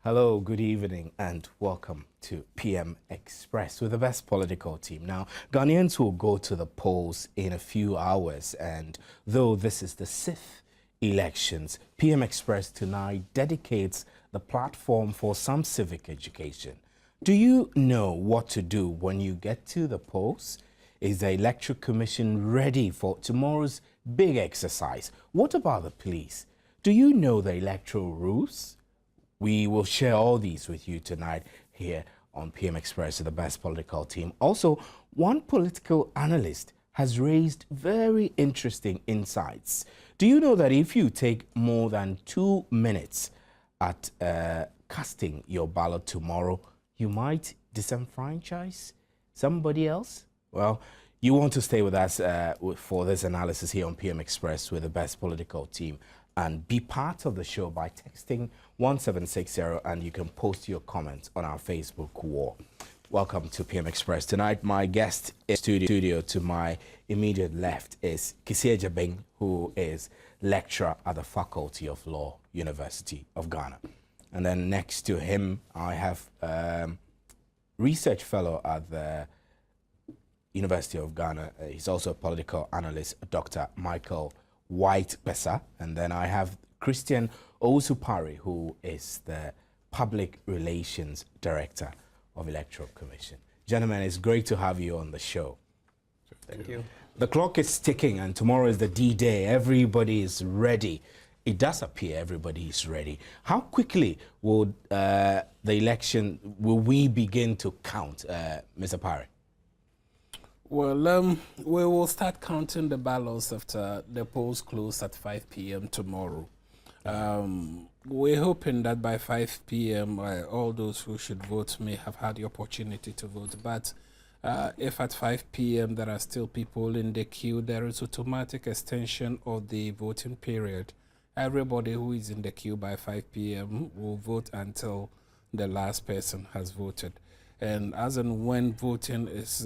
Hello, good evening, and welcome to PM Express with the best political team. Now, Ghanaians will go to the polls in a few hours, and though this is the sixth elections, PM Express tonight dedicates the platform for some civic education. Do you know what to do when you get to the polls? Is the Electoral Commission ready for tomorrow's big exercise? What about the police? Do you know the electoral rules? We will share all these with you tonight here on PM Express with the best political team. Also, one political analyst has raised very interesting insights. Do you know that if you take more than 2 minutes at casting your ballot tomorrow, you might disenfranchise somebody else? Well, you want to stay with us for this analysis here on PM Express with the best political team and be part of the show by texting 1760, and you can post your comments on our Facebook wall. Welcome to PM Express. Tonight, my guest in studio to my immediate left is Kissie Jabing, who is lecturer at the Faculty of Law, University of Ghana. And then next to him, I have research fellow at the University of Ghana. He's also a political analyst, Dr. Michael White-Bessa. And then I have Christian Owusu-Parry, who is the Public Relations Director of Electoral Commission. Gentlemen, it's great to have you on the show. Thank you. The clock is ticking and tomorrow is the D-Day. Everybody is ready. It does appear everybody is ready. How quickly will we begin to count, Mr. Parry? Well, we will start counting the ballots after the polls close at 5 p.m. tomorrow. We're hoping that by 5 p.m. All those who should vote may have had the opportunity to vote. But if at 5 p.m. there are still people in the queue, there is automatic extension of the voting period. Everybody who is in the queue by 5 p.m. will vote until the last person has voted. And as and when voting is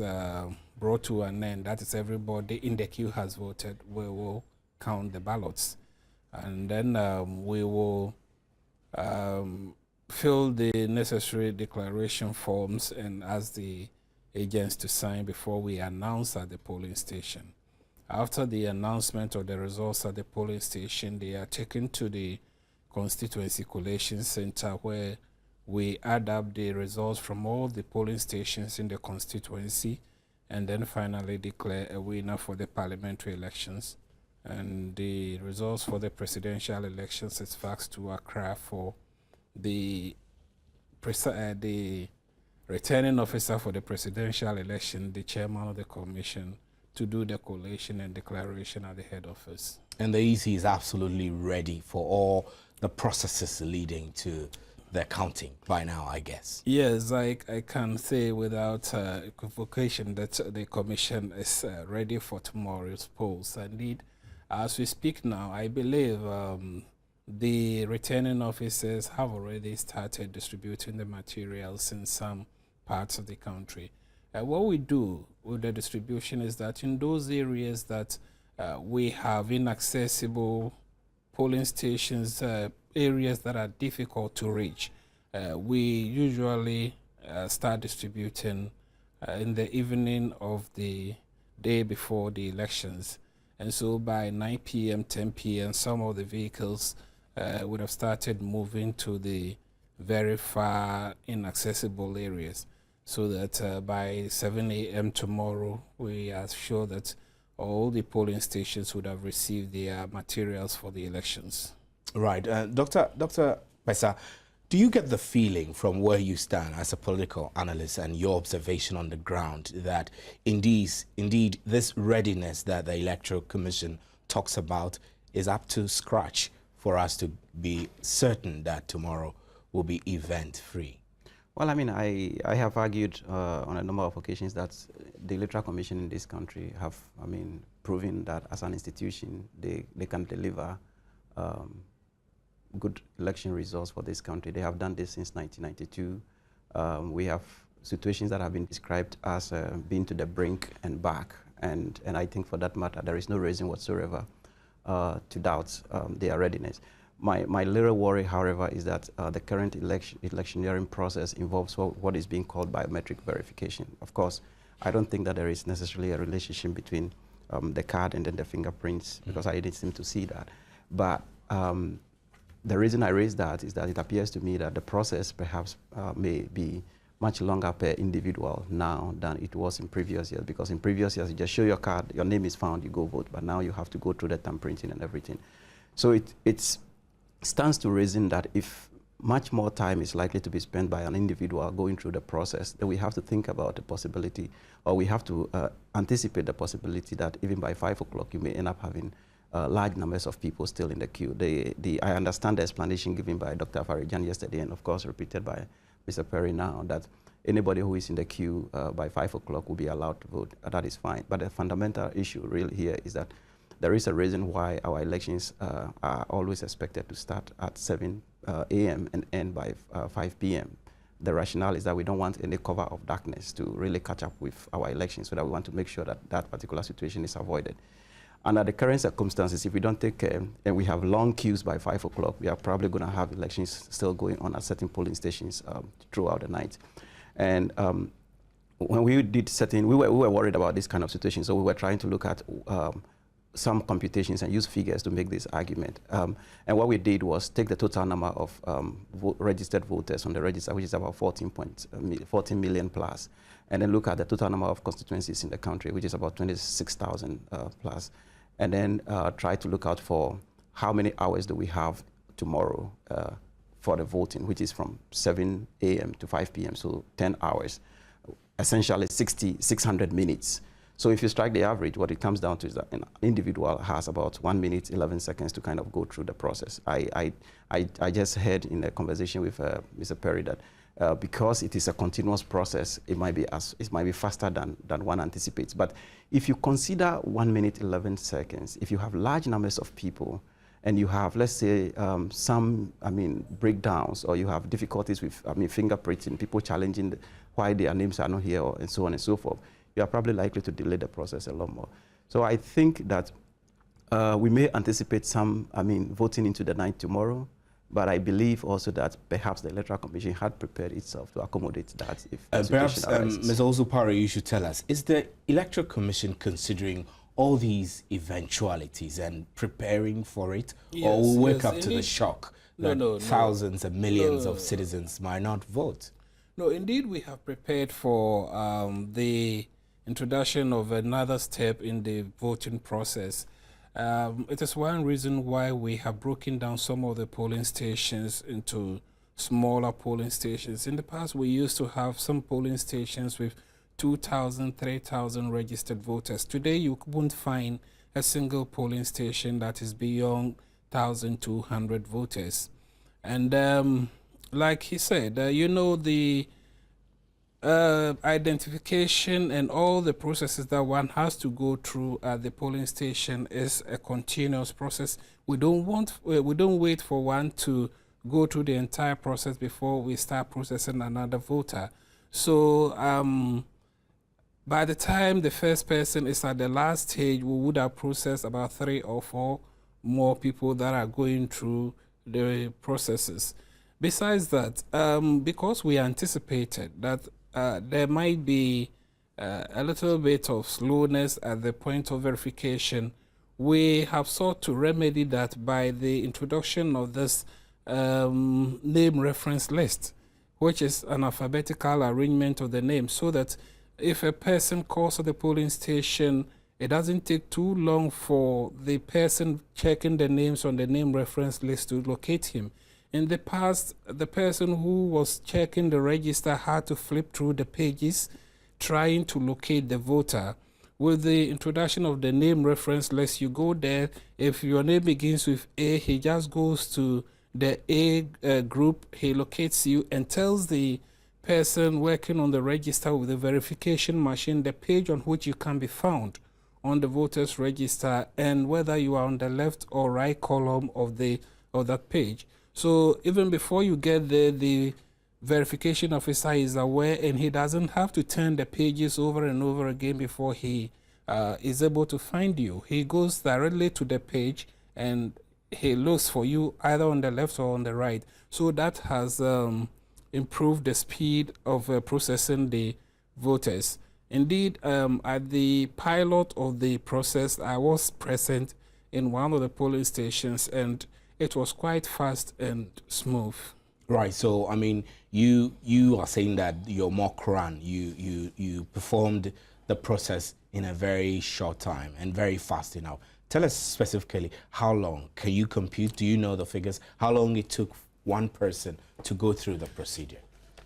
brought to an end, that is everybody in the queue has voted, we will count the ballots. And then we will fill the necessary declaration forms and ask the agents to sign before we announce at the polling station. After the announcement of the results at the polling station, they are taken to the constituency collation center where we add up the results from all the polling stations in the constituency and then finally declare a winner for the parliamentary elections. And the results for the presidential elections is faxed to Accra for the returning officer for the presidential election, the chairman of the commission, to do the collation and declaration at the head office. And the EC is absolutely ready for all the processes leading to the counting by now, I guess. Yes, I can say without equivocation that the commission is ready for tomorrow's polls. Indeed, as we speak now, I believe the returning officers have already started distributing the materials in some parts of the country. What we do with the distribution is that in those areas that we have inaccessible polling stations, areas that are difficult to reach, we usually start distributing in the evening of the day before the elections. And so by 9 p.m., 10 p.m., some of the vehicles would have started moving to the very far inaccessible areas, so that by 7 a.m. tomorrow, we are sure that all the polling stations would have received their materials for the elections. Right. Dr. Bessa, do you get the feeling from where you stand as a political analyst and your observation on the ground that indeed this readiness that the Electoral Commission talks about is up to scratch for us to be certain that tomorrow will be event-free? Well, I mean, I have argued on a number of occasions that the Electoral Commission in this country have, proven that as an institution, they can deliver good election results for this country. They have done this since 1992. We have situations that have been described as being to the brink and back, and I think for that matter, there is no reason whatsoever to doubt their readiness. My little worry, however, is that the current electioneering process involves what is being called biometric verification. Of course, I don't think that there is necessarily a relationship between the card and then the fingerprints, because I didn't seem to see that. But the reason I raise that is that it appears to me that the process perhaps may be much longer per individual now than it was in previous years, because in previous years you just show your card, your name is found, you go vote, but now you have to go through the thumb printing and everything. So it stands to reason that if much more time is likely to be spent by an individual going through the process, then we have to think about the possibility, or we have to anticipate the possibility that even by 5 o'clock you may end up having large numbers of people still in the queue. I understand the explanation given by Dr. Farijan yesterday, and of course repeated by Mr. Perry now, that anybody who is in the queue by 5 o'clock will be allowed to vote. That is fine. But the fundamental issue really here is that there is a reason why our elections are always expected to start at 7 a.m. and end by 5 p.m. The rationale is that we don't want any cover of darkness to really catch up with our elections, so that we want to make sure that that particular situation is avoided. Under the current circumstances, if we don't take care and we have long queues by 5 o'clock, we are probably going to have elections still going on at certain polling stations throughout the night. And when we did we were worried about this kind of situation, so we were trying to look at some computations and use figures to make this argument. And what we did was take the total number of registered voters on the register, which is about 14 million plus, and then look at the total number of constituencies in the country, which is about 26,000 plus, and then try to look out for how many hours do we have tomorrow for the voting, which is from 7 a.m. to 5 p.m., so 10 hours, essentially 600 minutes. So if you strike the average, what it comes down to is that an individual has about 1 minute, 11 seconds to kind of go through the process. I just heard in a conversation with Mr. Perry that because it is a continuous process, it might be faster than one anticipates. But if you consider 1 minute, 11 seconds, if you have large numbers of people, and you have, let's say, some, breakdowns, or you have difficulties with, fingerprinting, people challenging why their names are not here, and so on and so forth, you are probably likely to delay the process a lot more. So I think that we may anticipate some, voting into the night tomorrow, but I believe also that perhaps the Electoral Commission had prepared itself to accommodate that if the perhaps, situation arises. Ms. Ozupari, you should tell us, is the Electoral Commission considering all these eventualities and preparing for it, yes, or will wake up indeed. to the shock that thousands and millions of citizens might not vote? No, indeed, we have prepared for the introduction of another step in the voting process. It is one reason why we have broken down some of the polling stations into smaller polling stations. In the past, we used to have some polling stations with 2,000, 3,000 registered voters. Today, you won't find a single polling station that is beyond 1,200 voters. And like he said, the identification and all the processes that one has to go through at the polling station is a continuous process. We don't wait for one to go through the entire process before we start processing another voter. So by the time the first person is at the last stage, we would have processed about 3 or 4 more people that are going through the processes. Besides that, because we anticipated that there might be a little bit of slowness at the point of verification, we have sought to remedy that by the introduction of this name reference list, which is an alphabetical arrangement of the names, so that if a person calls at the polling station, it doesn't take too long for the person checking the names on the name reference list to locate him. In the past, the person who was checking the register had to flip through the pages trying to locate the voter. With the introduction of the name reference list, you go there. If your name begins with A, he just goes to the A group, he locates you and tells the person working on the register with the verification machine the page on which you can be found on the voters register and whether you are on the left or right column of that page. So even before you get there, the verification officer is aware and he doesn't have to turn the pages over and over again before he is able to find you. He goes directly to the page and he looks for you either on the left or on the right. So that has improved the speed of processing the voters. Indeed, at the pilot of the process, I was present in one of the polling stations, and it was quite fast and smooth. Right. So, I mean, you are saying that your mock run, you performed the process in a very short time and very fast enough. Tell us specifically how long. Can you compute? Do you know the figures? How long it took one person to go through the procedure?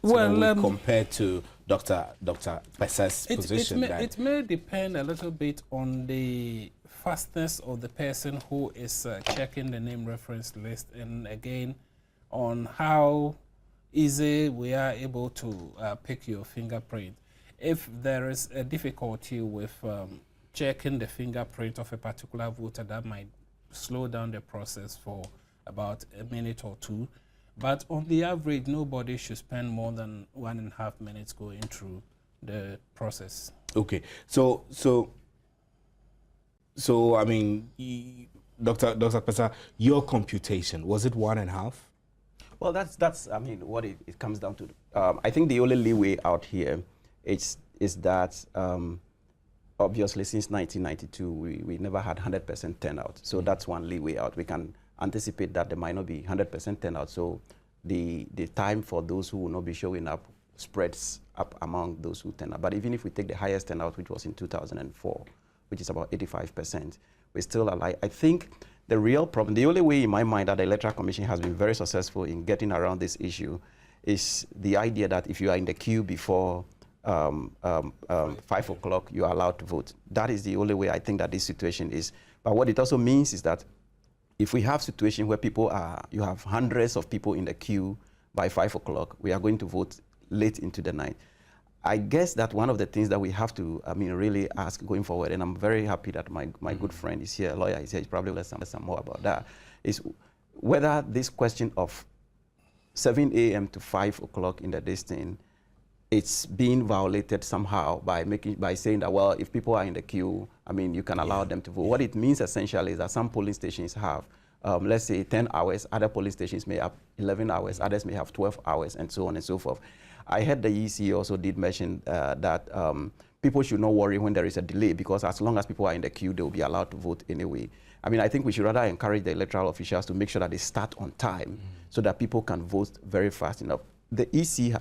So Well, compared to Dr. Pesa's position. It may depend a little bit on the fastness of the person who is checking the name reference list, and again, on how easy we are able to pick your fingerprint. If there is a difficulty with checking the fingerprint of a particular voter, that might slow down the process for about a minute or two. But on the average, nobody should spend more than 1.5 minutes going through the process. Okay, so I mean, Dr. Pesa, your computation, was it 1.5? Well, that's I mean, what it comes down to. I think the only leeway out here is that obviously since 1992 we never had 100% turnout. So that's one leeway out. We can anticipate that there might not be 100% turnout. So the time for those who will not be showing up spreads up among those who turn up. But even if we take the highest turnout, which was in 2004, which is about 85%, we're still alive. I think the real problem, the only way in my mind that the Electoral Commission has been very successful in getting around this issue is the idea that if you are in the queue before 5 o'clock, you are allowed to vote. That is the only way I think that this situation is. But what it also means is that if we have situation where you have hundreds of people in the queue by 5 o'clock, we are going to vote late into the night. I guess that one of the things that we have to, really ask going forward, and I'm very happy that my good friend is here, a lawyer is here, he's probably let some more about that, is whether this question of 7 a.m. to 5 o'clock in the distance, it's being violated somehow by saying that, well, if people are in the queue, you can allow them to vote. What it means essentially is that some polling stations have, let's say 10 hours, other polling stations may have 11 hours, others may have 12 hours, and so on and so forth. I heard the EC also did mention that people should not worry when there is a delay, because as long as people are in the queue, they will be allowed to vote anyway. I think we should rather encourage the electoral officials to make sure that they start on time so that people can vote very fast enough. The EC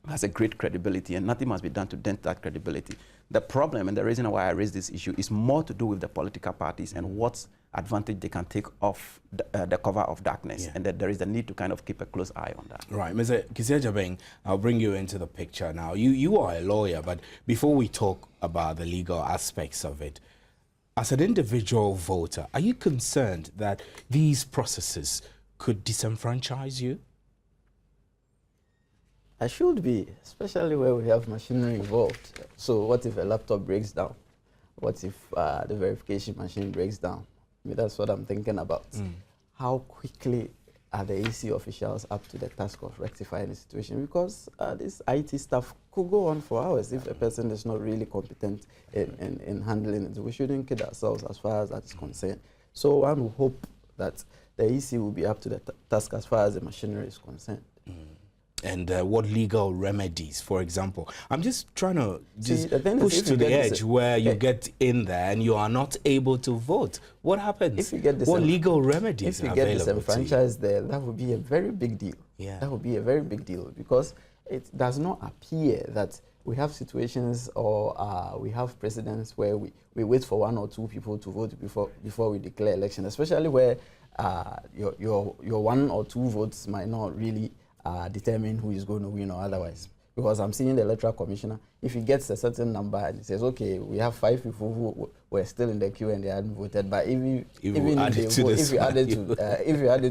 has a great credibility, and nothing must be done to dent that credibility. The problem, and the reason why I raise this issue, is more to do with the political parties and what advantage they can take off the cover of darkness, and that there is a need to kind of keep a close eye on that. Right, Mr. Kisejabeng, I'll bring you into the picture now. You are a lawyer, but before we talk about the legal aspects of it, as an individual voter, are you concerned that these processes could disenfranchise you? I should be, especially where we have machinery involved. So what if a laptop breaks down? What if the verification machine breaks down? That's what I'm thinking about. How quickly are the EC officials up to the task of rectifying the situation? Because this IT stuff could go on for hours if a person is not really competent in handling it. We shouldn't kid ourselves as far as that is concerned. So one will hope that the EC will be up to the task as far as the machinery is concerned. And what legal remedies, for example? I'm just trying to push is, to the edge where you get in there and you are not able to vote. What happens? If you get what legal remedies if you get disenfranchised there, that would be a very big deal. Yeah. That would be a very big deal, because it does not appear that we have situations or we have precedents where we wait for 1 or 2 people to vote before we declare election, especially where your 1 or 2 votes might not really determine who is going to win or otherwise. Because I'm seeing the electoral commissioner, if he gets a certain number and he says, okay, we have 5 people who were still in the queue and they hadn't voted, but if you add it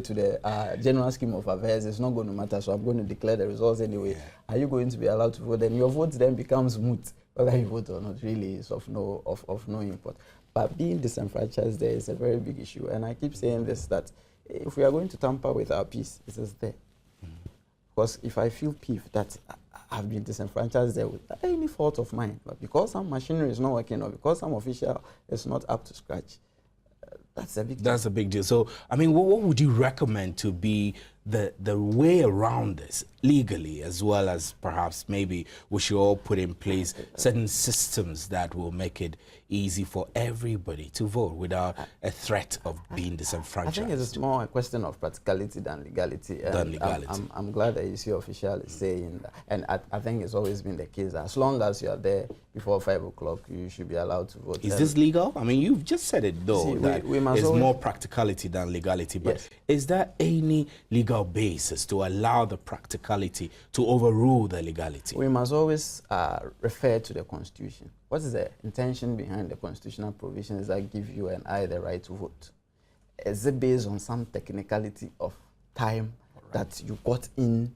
to the general scheme of affairs, it's not going to matter, so I'm going to declare the results anyway. Yeah. Are you going to be allowed to vote? Then your vote then becomes moot. Whether you vote or not really is of no import. But being disenfranchised there is a very big issue. And I keep saying this, that if we are going to tamper with our peace, it is there. Because if I feel peeved that I've been disenfranchised there with any fault of mine, but because some machinery is not working or because some official is not up to scratch, That's a big deal. That's a big deal. So, I mean, what would you recommend to be the way around this legally, as well as perhaps maybe we should all put in place certain systems that will make it easy for everybody to vote without a threat of being disenfranchised? I think it's more a question of practicality than legality. And I'm glad the EC official is saying that. And I think it's always been the case that as long as you are there before 5 o'clock, you should be allowed to vote. Is this legal? I mean, you've just said it, though, that it's more practicality than legality. But yes. Is there any legal basis to allow the practicality to overrule the legality? We must always refer to the Constitution. What is the intention behind the constitutional provisions that give you and I the right to vote? Is it based on some technicality of time that you got in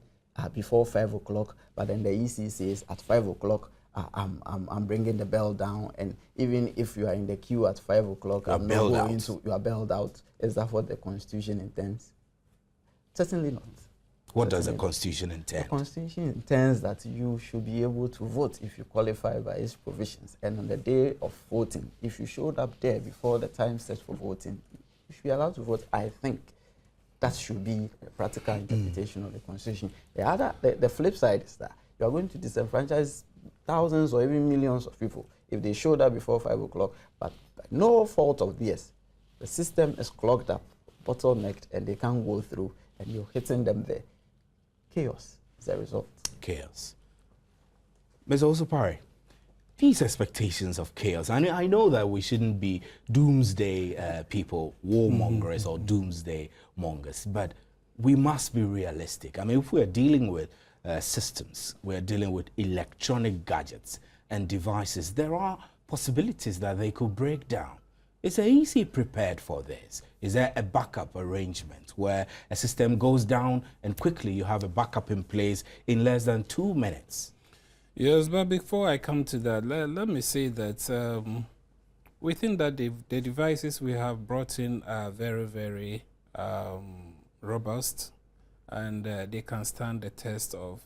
before 5 o'clock, but then the EC says at 5 o'clock, I'm bringing the bell down, and even if you are in the queue at 5 o'clock, I'm not going to, you are bailed out. Is that what the Constitution intends? Certainly not. What does the Constitution intend? The Constitution intends that you should be able to vote if you qualify by its provisions. And on the day of voting, if you showed up there before the time set for voting, you should be allowed to vote. I think that should be a practical interpretation of the Constitution. The flip side is that you are going to disenfranchise thousands or even millions of people if they showed up before 5 o'clock, but by no fault of theirs, the system is clogged up, bottlenecked, and they can't go through, and you're hitting them there. Chaos is the result. Chaos. Ms. Osupari, these expectations of chaos, I know that we shouldn't be doomsday people, warmongers or doomsday mongers, but we must be realistic. I mean, if we're dealing with systems, we're dealing with electronic gadgets and devices, there are possibilities that they could break down. Is EC prepared for this? Is there a backup arrangement where a system goes down and quickly you have a backup in place in less than 2 minutes? Yes, but before I come to that, let me say that we think that the devices we have brought in are very, very robust, and they can stand the test of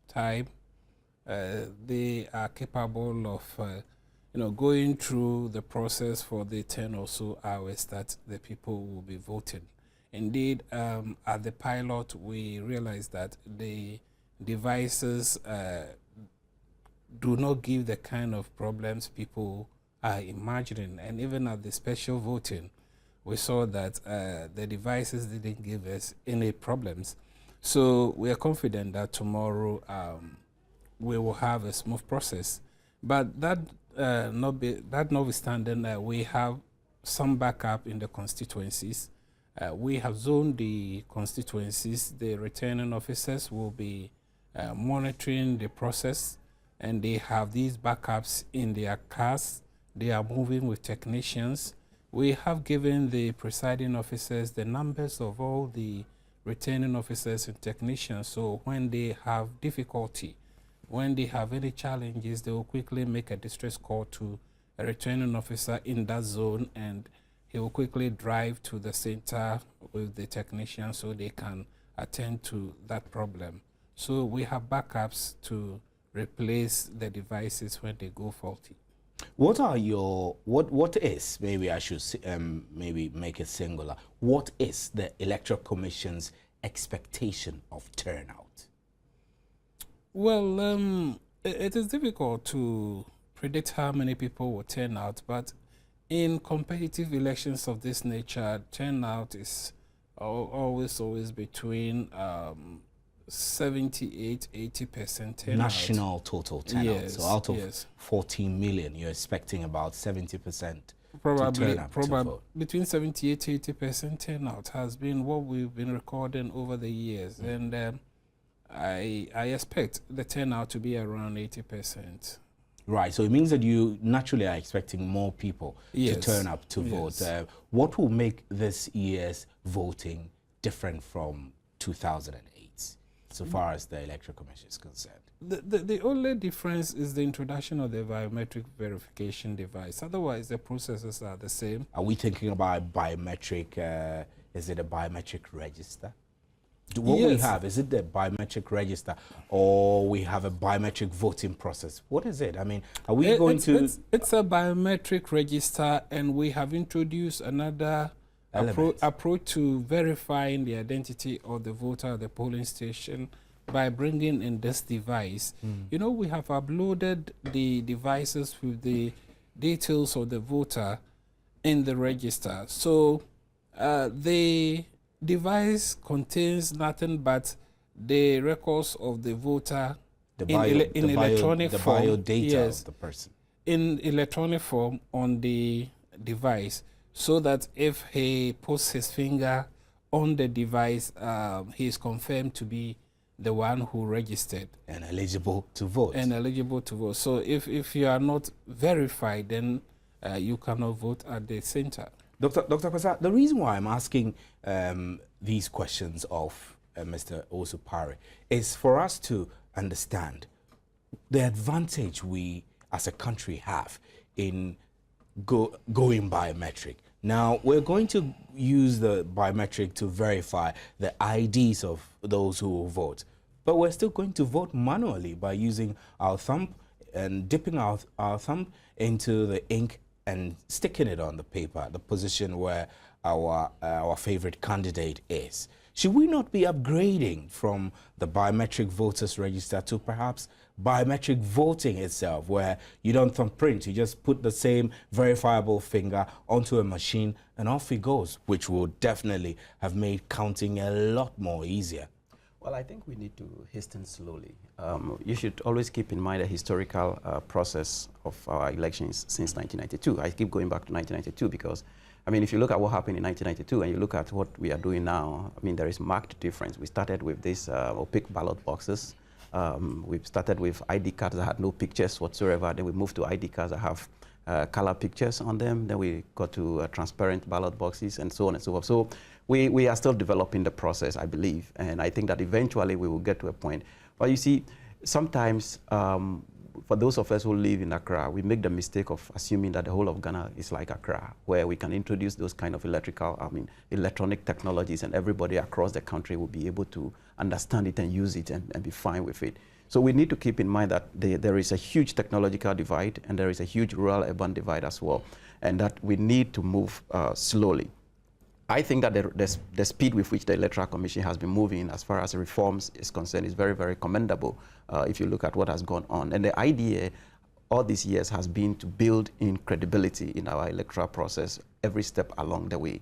time. They are capable of going through the process for the 10 or so hours that the people will be voting. Indeed, at the pilot, we realized that the devices do not give the kind of problems people are imagining. And even at the special voting, we saw that the devices didn't give us any problems. So we are confident that tomorrow we will have a smooth process. But that notwithstanding, we have some backup in the constituencies. We have zoned the constituencies. The returning officers will be monitoring the process, and they have these backups in their cars. They are moving with technicians. We have given the presiding officers the numbers of all the returning officers and technicians, so when they have difficulty, when they have any challenges, they will quickly make a distress call to a returning officer in that zone, and he will quickly drive to the center with the technician so they can attend to that problem. So we have backups to replace the devices when they go faulty. What are your, what is, maybe I should maybe make it singular, what is the Electoral Commission's expectation of turnout? Well, it is difficult to predict how many people will turn out, but in competitive elections of this nature, turnout is always between 78–80% turnout. National total turnout. Yes, so out of 14 million, you're expecting about 70%. Probably between 78–80% turnout has been what we've been recording over the years, and I expect the turnout to be around 80%. Right, so it means that you naturally are expecting more people to turn up to vote. What will make this year's voting different from 2008, so far as the Electoral Commission is concerned? The only difference is the introduction of the biometric verification device. Otherwise, the processes are the same. Are we thinking about biometric, is it a biometric register? What we Yes. have, is it the biometric register or we have a biometric voting process? What is it? I mean, are we going to... It's a biometric register, and we have introduced another approach to verifying the identity of the voter at the polling station by bringing in this device. You know, we have uploaded the devices with the details of the voter in the register. So the device contains nothing but the records of the voter in electronic form. The bio data of the person. In electronic form on the device, so that if he puts his finger on the device, he is confirmed to be the one who registered. And eligible to vote. And eligible to vote. So if you are not verified, then you cannot vote at the center. Dr. Kwasa, the reason why I'm asking these questions of Mr. Osu-Pare is for us to understand the advantage we as a country have in going biometric. Now, we're going to use the biometric to verify the IDs of those who will vote, but we're still going to vote manually by using our thumb and dipping our thumb into the ink and sticking it on the paper, the position where our favorite candidate is. Should we not be upgrading from the biometric voters register to perhaps biometric voting itself, where you don't thumbprint, you just put the same verifiable finger onto a machine and off it goes, which would definitely have made counting a lot more easier? Well, I think we need to hasten slowly. You should always keep in mind the historical process of our elections since 1992. I keep going back to 1992 because, I mean, if you look at what happened in 1992 and you look at what we are doing now, I mean, there is marked difference. We started with these opaque ballot boxes. We've started with ID cards that had no pictures whatsoever. Then we moved to ID cards that have color pictures on them. Then we got to transparent ballot boxes and so on and so forth. So we are still developing the process, I believe. And I think that eventually we will get to a point. But you see, sometimes for those of us who live in Accra, we make the mistake of assuming that the whole of Ghana is like Accra, where we can introduce those kind of electronic technologies, and everybody across the country will be able to understand it and use it and be fine with it. So we need to keep in mind that there is a huge technological divide and there is a huge rural-urban divide as well, and that we need to move slowly. I think that the speed with which the Electoral Commission has been moving as far as reforms is concerned is very, very commendable if you look at what has gone on. And the idea all these years has been to build in credibility in our electoral process every step along the way.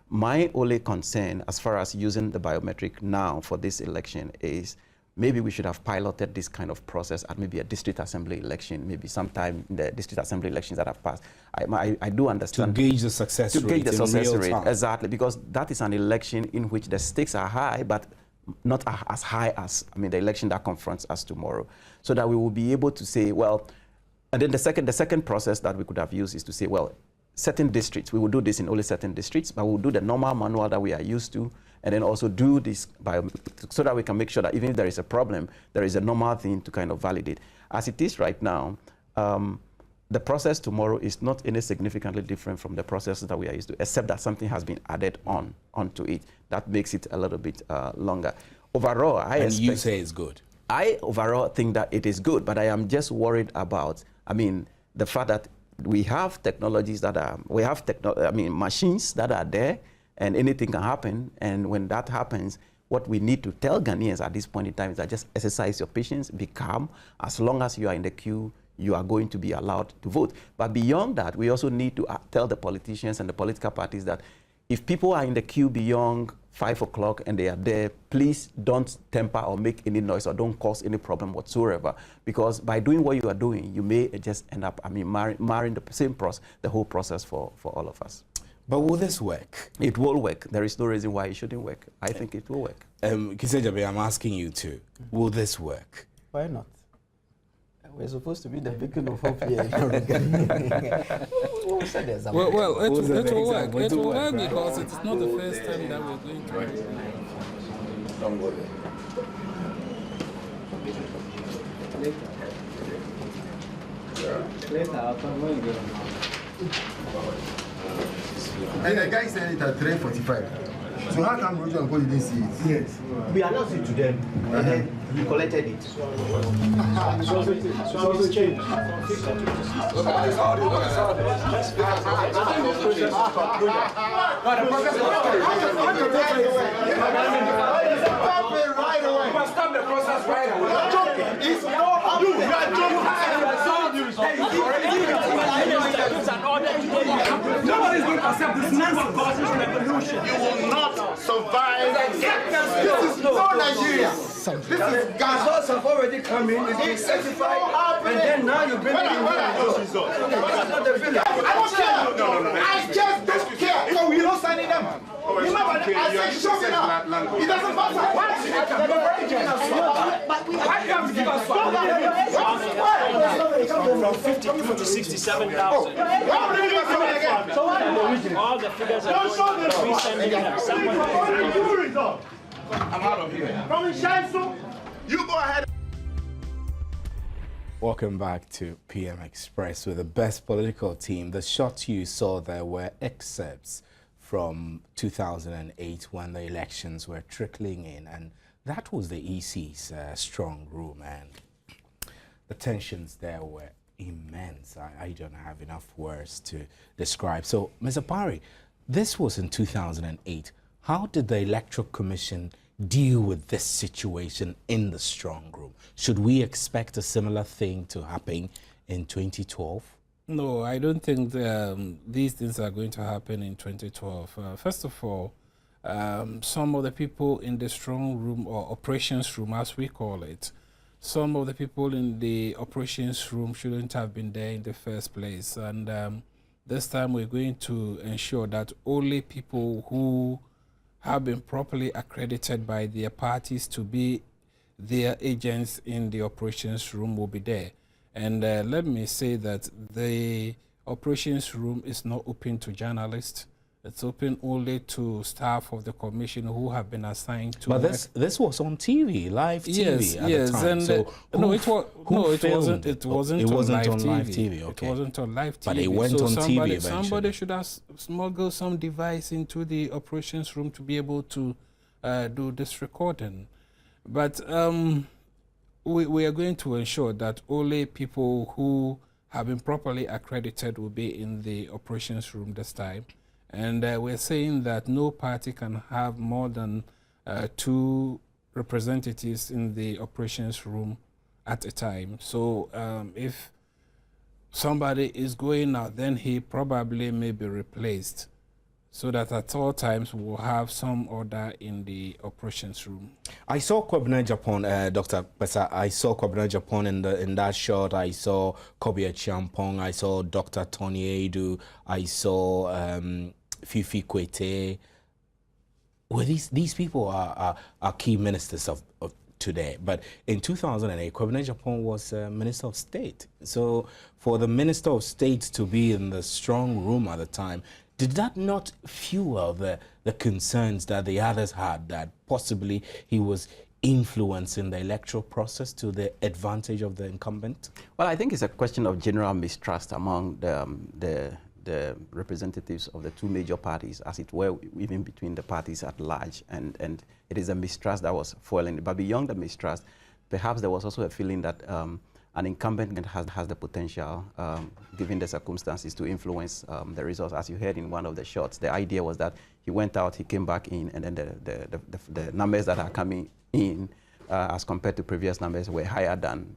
My only concern as far as using the biometric now for this election is maybe we should have piloted this kind of process at maybe a district assembly election, maybe sometime in the district assembly elections that have passed. I do understand. To gauge the success rate. To gauge the success rate, time. exactly, because that is an election in which the stakes are high, but not as high as, I mean, the election that confronts us tomorrow. So that we will be able to say, well, and then the second process that we could have used is to say, well, certain districts, we will do this in only certain districts, but we'll do the normal manual that we are used to, and then also do this so that we can make sure that even if there is a problem, there is a normal thing to kind of validate. As it is right now, the process tomorrow is not any significantly different from the process that we are used to, except that something has been added onto it. That makes it a little bit longer. Overall, you say it's good. I overall think that it is good, but I am just worried about, I mean, the fact that we have technologies that are, machines that are there, and anything can happen. And when that happens, what we need to tell Ghanaians at this point in time is that just exercise your patience, be calm. As long as you are in the queue, you are going to be allowed to vote. But beyond that, we also need to tell the politicians and the political parties that if people are in the queue beyond 5 o'clock and they are there, please don't temper or make any noise or don't cause any problem whatsoever. Because by doing what you are doing, you may just end up, marring the same process, the whole process for all of us. But will this work? It will work. There is no reason why it shouldn't work. I think it will work. Kisejabe, I'm asking you too. Will this work? Why not? We're supposed to be the beacon of hope here. Well, it will work. It will work because it's not the first time that we're going to. Don't worry. Later, I'll come when you get And the guy said it at 3:45. So how come Roger and Paul didn't see it? Yes. We announced it to them, and then we collected it. So it's changed. Right away. You must stop the process right away. You are joking. It's not happening. You are joking. Nobody's going to accept this nonsense revolution. You will not survive. This is not Nigeria. This is Ghana. Results have already come in. It's been certified, and then now you bring it in. Those results? That's not the village. I don't care. No. I just don't care. Because we're not signing them. Remember, I said show me now. It doesn't matter. Why do you have to give us From 52 to 67,000. Why would you give us again? So all the figures are going to be sending them. I'm out of here. You go ahead. Welcome back to PM Express with the best political team. The shots you saw there were excerpts from 2008 when the elections were trickling in, and that was the EC's strong room, and the tensions there were immense. I don't have enough words to describe. So, Mr. Parry, this was in 2008. How did the Electoral Commission deal with this situation in the strong room? Should we expect a similar thing to happen in 2012? No, I don't think these things are going to happen in 2012. First of all, some of the people in the strong room, or operations room as we call it, some of the people in the operations room shouldn't have been there in the first place. And this time we're going to ensure that only people who have been properly accredited by their parties to be their agents in the operations room will be there. And let me say that the operations room is not open to journalists. It's open only to staff of the commission who have been assigned to. But this was on TV, live TV at the time. And so it wasn't on live TV. Okay. It wasn't on live TV. But it went on TV eventually. Somebody should have smuggled some device into the operations room to be able to do this recording. But we are going to ensure that only people who have been properly accredited will be in the operations room this time. And we're saying that no party can have more than 2 representatives in the operations room at a time. So if somebody is going out, then he probably may be replaced, so that at all times we'll have some order in the operations room. I saw Kwabena Japan, Dr. Besa. I saw Kwabena Japan in that shot. I saw Kobe Chiampong. I saw Dr. Tony Edu. I saw Fifi Kwete. Well, these people are key ministers of today. But in 2008, Kwabena Japan was Minister of State. So for the Minister of State to be in the strong room at the time, did that not fuel the concerns that the others had, that possibly he was influencing the electoral process to the advantage of the incumbent? Well, I think it's a question of general mistrust among the representatives of the 2 major parties, as it were, even between the parties at large. And it is a mistrust that was fueling it. But beyond the mistrust, perhaps there was also a feeling that an incumbent has the potential, given the circumstances, to influence the results. As you heard in one of the shots, the idea was that he went out, he came back in, and then the numbers that are coming in, as compared to previous numbers, were higher than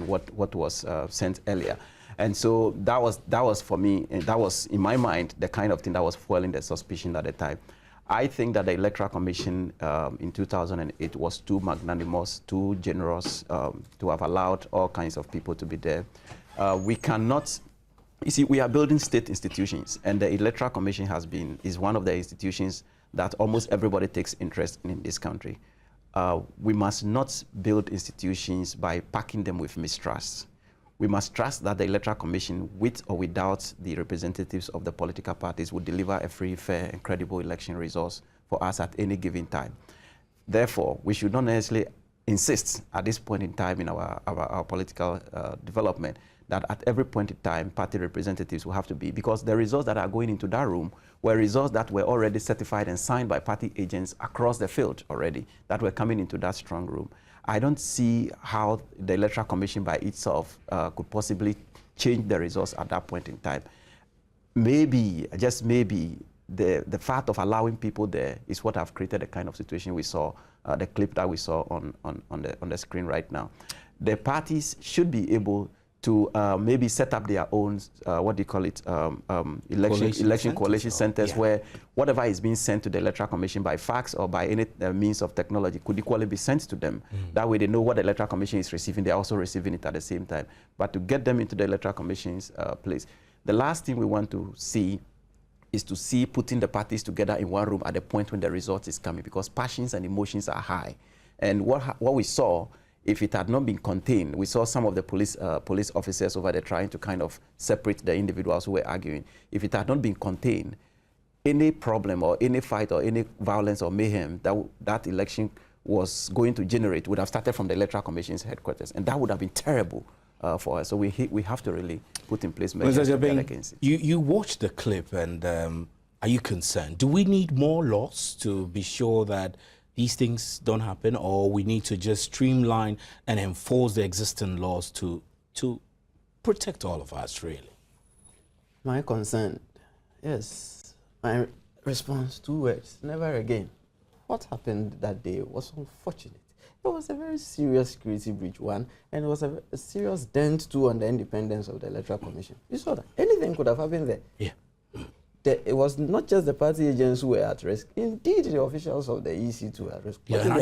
what was sent earlier. And so that was for me, and that was in my mind the kind of thing that was fueling the suspicion at the time. I think that the Electoral Commission in 2008 was too magnanimous, too generous to have allowed all kinds of people to be there. We cannot, you see, we are building state institutions, and the Electoral Commission is one of the institutions that almost everybody takes interest in this country. We must not build institutions by packing them with mistrust. We must trust that the Electoral Commission, with or without the representatives of the political parties, will deliver a free, fair, and credible election results for us at any given time. Therefore, we should not necessarily insist at this point in time in our political development that at every point in time, party representatives will have to be, because the results that are going into that room were results that were already certified and signed by party agents across the field already, that were coming into that strong room. I don't see how the Electoral Commission by itself could possibly change the results at that point in time. Maybe, just maybe, the fact of allowing people there is what have created the kind of situation we saw, the clip that we saw on the screen right now. The parties should be able to maybe set up their own, what do you call it, election coalition centers where whatever is being sent to the Electoral Commission by fax or by any means of technology could equally be sent to them. That way they know what the Electoral Commission is receiving, they're also receiving it at the same time. But to get them into the Electoral Commission's place, the last thing we want to see is to see putting the parties together in one room at the point when the result is coming, because passions and emotions are high. And what we saw, if it had not been contained, we saw some of the police officers over there trying to kind of separate the individuals who were arguing. If it had not been contained, any problem or any fight or any violence or mayhem that election was going to generate would have started from the Electoral Commission's headquarters, and that would have been terrible for us. So we have to really put in place measures to get against it. You watched the clip, and are you concerned? Do we need more laws to be sure that these things don't happen, or we need to just streamline and enforce the existing laws to protect all of us, really? My concern, yes. My response, 2 words: never again. What happened that day was unfortunate. It was a very serious security breach, one, and it was a serious dent, too, on the independence of the Electoral Commission. You saw that. Anything could have happened there. Yeah. It was not just the party agents who were at risk. Indeed, the officials of the EC too were at risk. Yeah,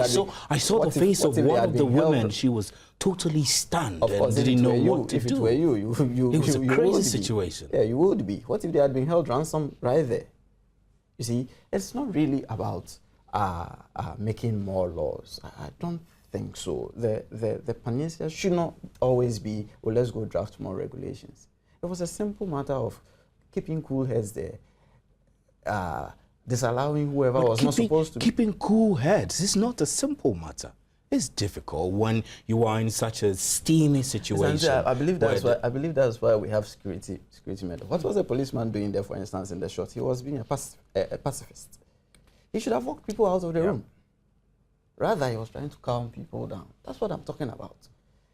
I saw the face of one of the women. She was totally stunned and didn't know what to do. If it were you, it was a crazy situation. Yeah, you would be. What if they had been held ransom right there? You see, it's not really about making more laws. I don't think so. The panacea should not always be, well, let's go draft more regulations. It was a simple matter of keeping cool heads there, disallowing whoever was not supposed to be. Keeping cool heads is not a simple matter. It's difficult when you are in such a steamy situation. I believe that's why we have security measures. What was a policeman doing there, for instance, in the shot? He was being a pacifist. He should have walked people out of the room. Rather, he was trying to calm people down. That's what I'm talking about.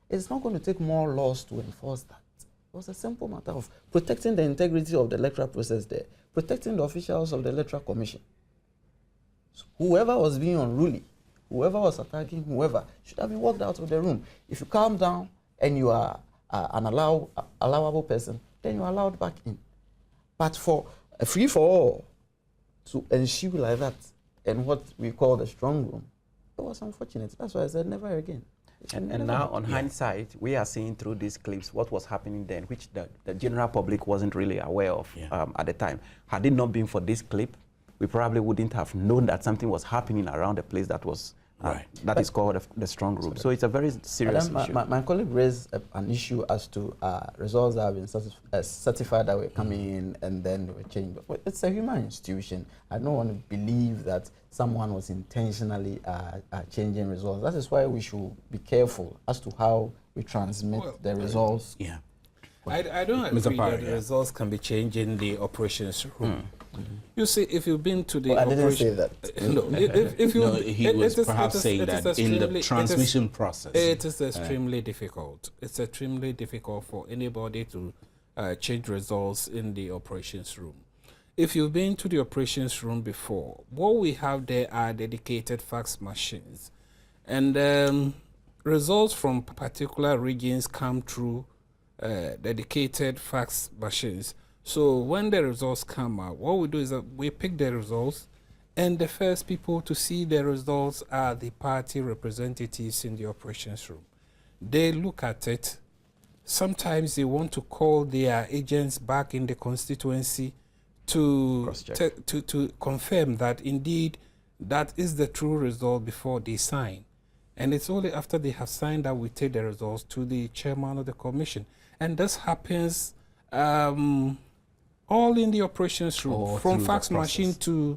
It's not going to take more laws to enforce that. It was a simple matter of protecting the integrity of the electoral process there, protecting the officials of the Electoral Commission. So whoever was being unruly, whoever was attacking whoever, should have been walked out of the room. If you calm down and you are an allowable person, then you're allowed back in. But for a free-for-all to ensue like that in what we call the strong room, it was unfortunate. That's why I said never again. And now, on hindsight, we are seeing through these clips what was happening then, which the general public wasn't really aware of at the time. Had it not been for this clip, we probably wouldn't have known that something was happening around the place that was that is called the strong room. So it's a very serious issue. My colleague raised an issue as to results that have been certified that were coming in and then they were changed. But it's a human institution. I don't want to believe that someone was intentionally changing results. That is why we should be careful as to how we transmit the results. Yeah. I don't agree that the results can be changed in the operations room. You see, if you've been to the I didn't say that. No, if you, he was perhaps saying that in the transmission process. It is extremely difficult. It's extremely difficult for anybody to change results in the operations room. If you've been to the operations room before, what we have there are dedicated fax machines. And results from particular regions come through dedicated fax machines. So when the results come out, what we do is that we pick the results, and the first people to see the results are the party representatives in the operations room. They look at it. Sometimes they want to call their agents back in the constituency to confirm that indeed that is the true result before they sign. And it's only after they have signed that we take the results to the chairman of the commission. And this happens all in the operations room, from fax machine to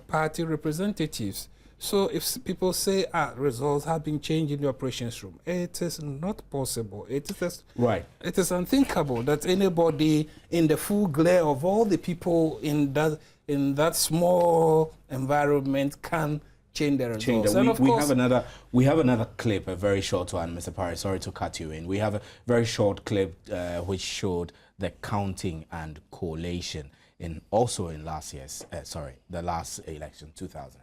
party representatives. So if people say, results have been changed in the operations room, it is not possible. It is right. It is unthinkable that anybody in the full glare of all the people in that small environment can change the results. And we have another clip, a very short one, Mr. Parry. Sorry to cut you in. We have a very short clip which showed the counting and collation also in last year's the last election, 2008.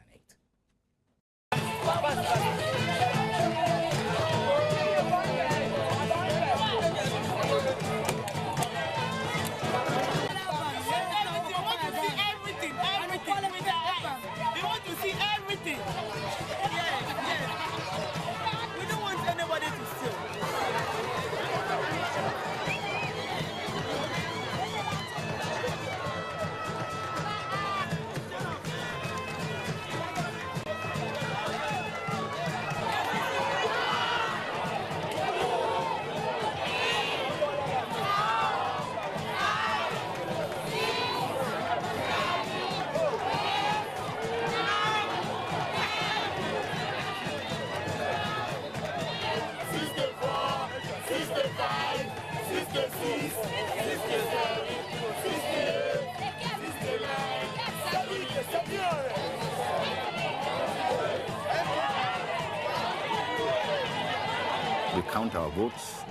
We count our votes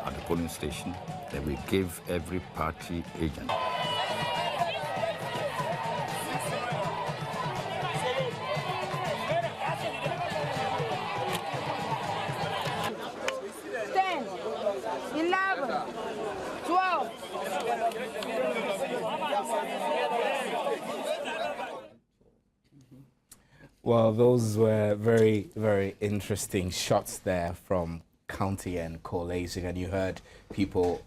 at the polling station, then we give every party agent. Well, those were very, very interesting shots there from counting and collating, and you heard people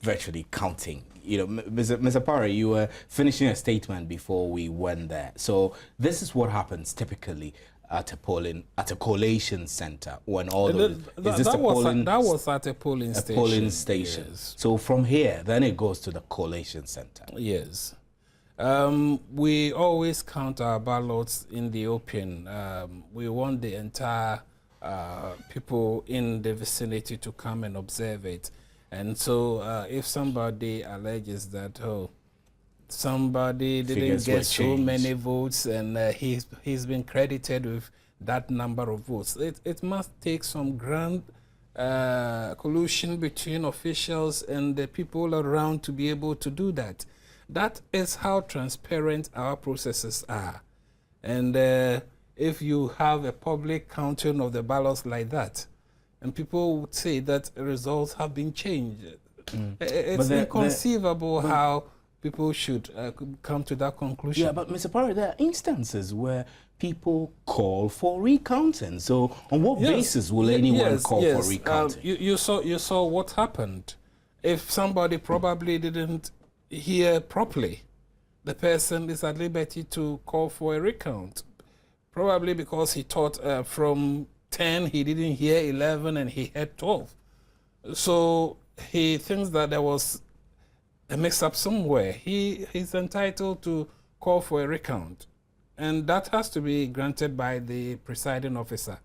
virtually counting. You know, Mr. Parry, you were finishing a statement before we went there. So this is what happens typically at a collation center when all those that was at a polling station. Polling station. Yes. So from here, then it goes to the collation center. Yes. We always count our ballots in the open. We want the entire people in the vicinity to come and observe it. And so if somebody alleges that, somebody didn't get so many votes and he's been credited with that number of votes, it must take some grand collusion between officials and the people around to be able to do that. That is how transparent our processes are. And if you have a public counting of the ballots like that, and people would say that results have been changed, it's inconceivable how people should come to that conclusion. Yeah, but Mr. Parry, there are instances where people call for recounting. So on what basis will anyone call for recounting? You saw what happened. If somebody probably didn't hear properly, the person is at liberty to call for a recount, probably because he thought from 10 he didn't hear 11 and he heard 12. So he thinks that there was a mix-up somewhere. He's entitled to call for a recount, and that has to be granted by the presiding officer.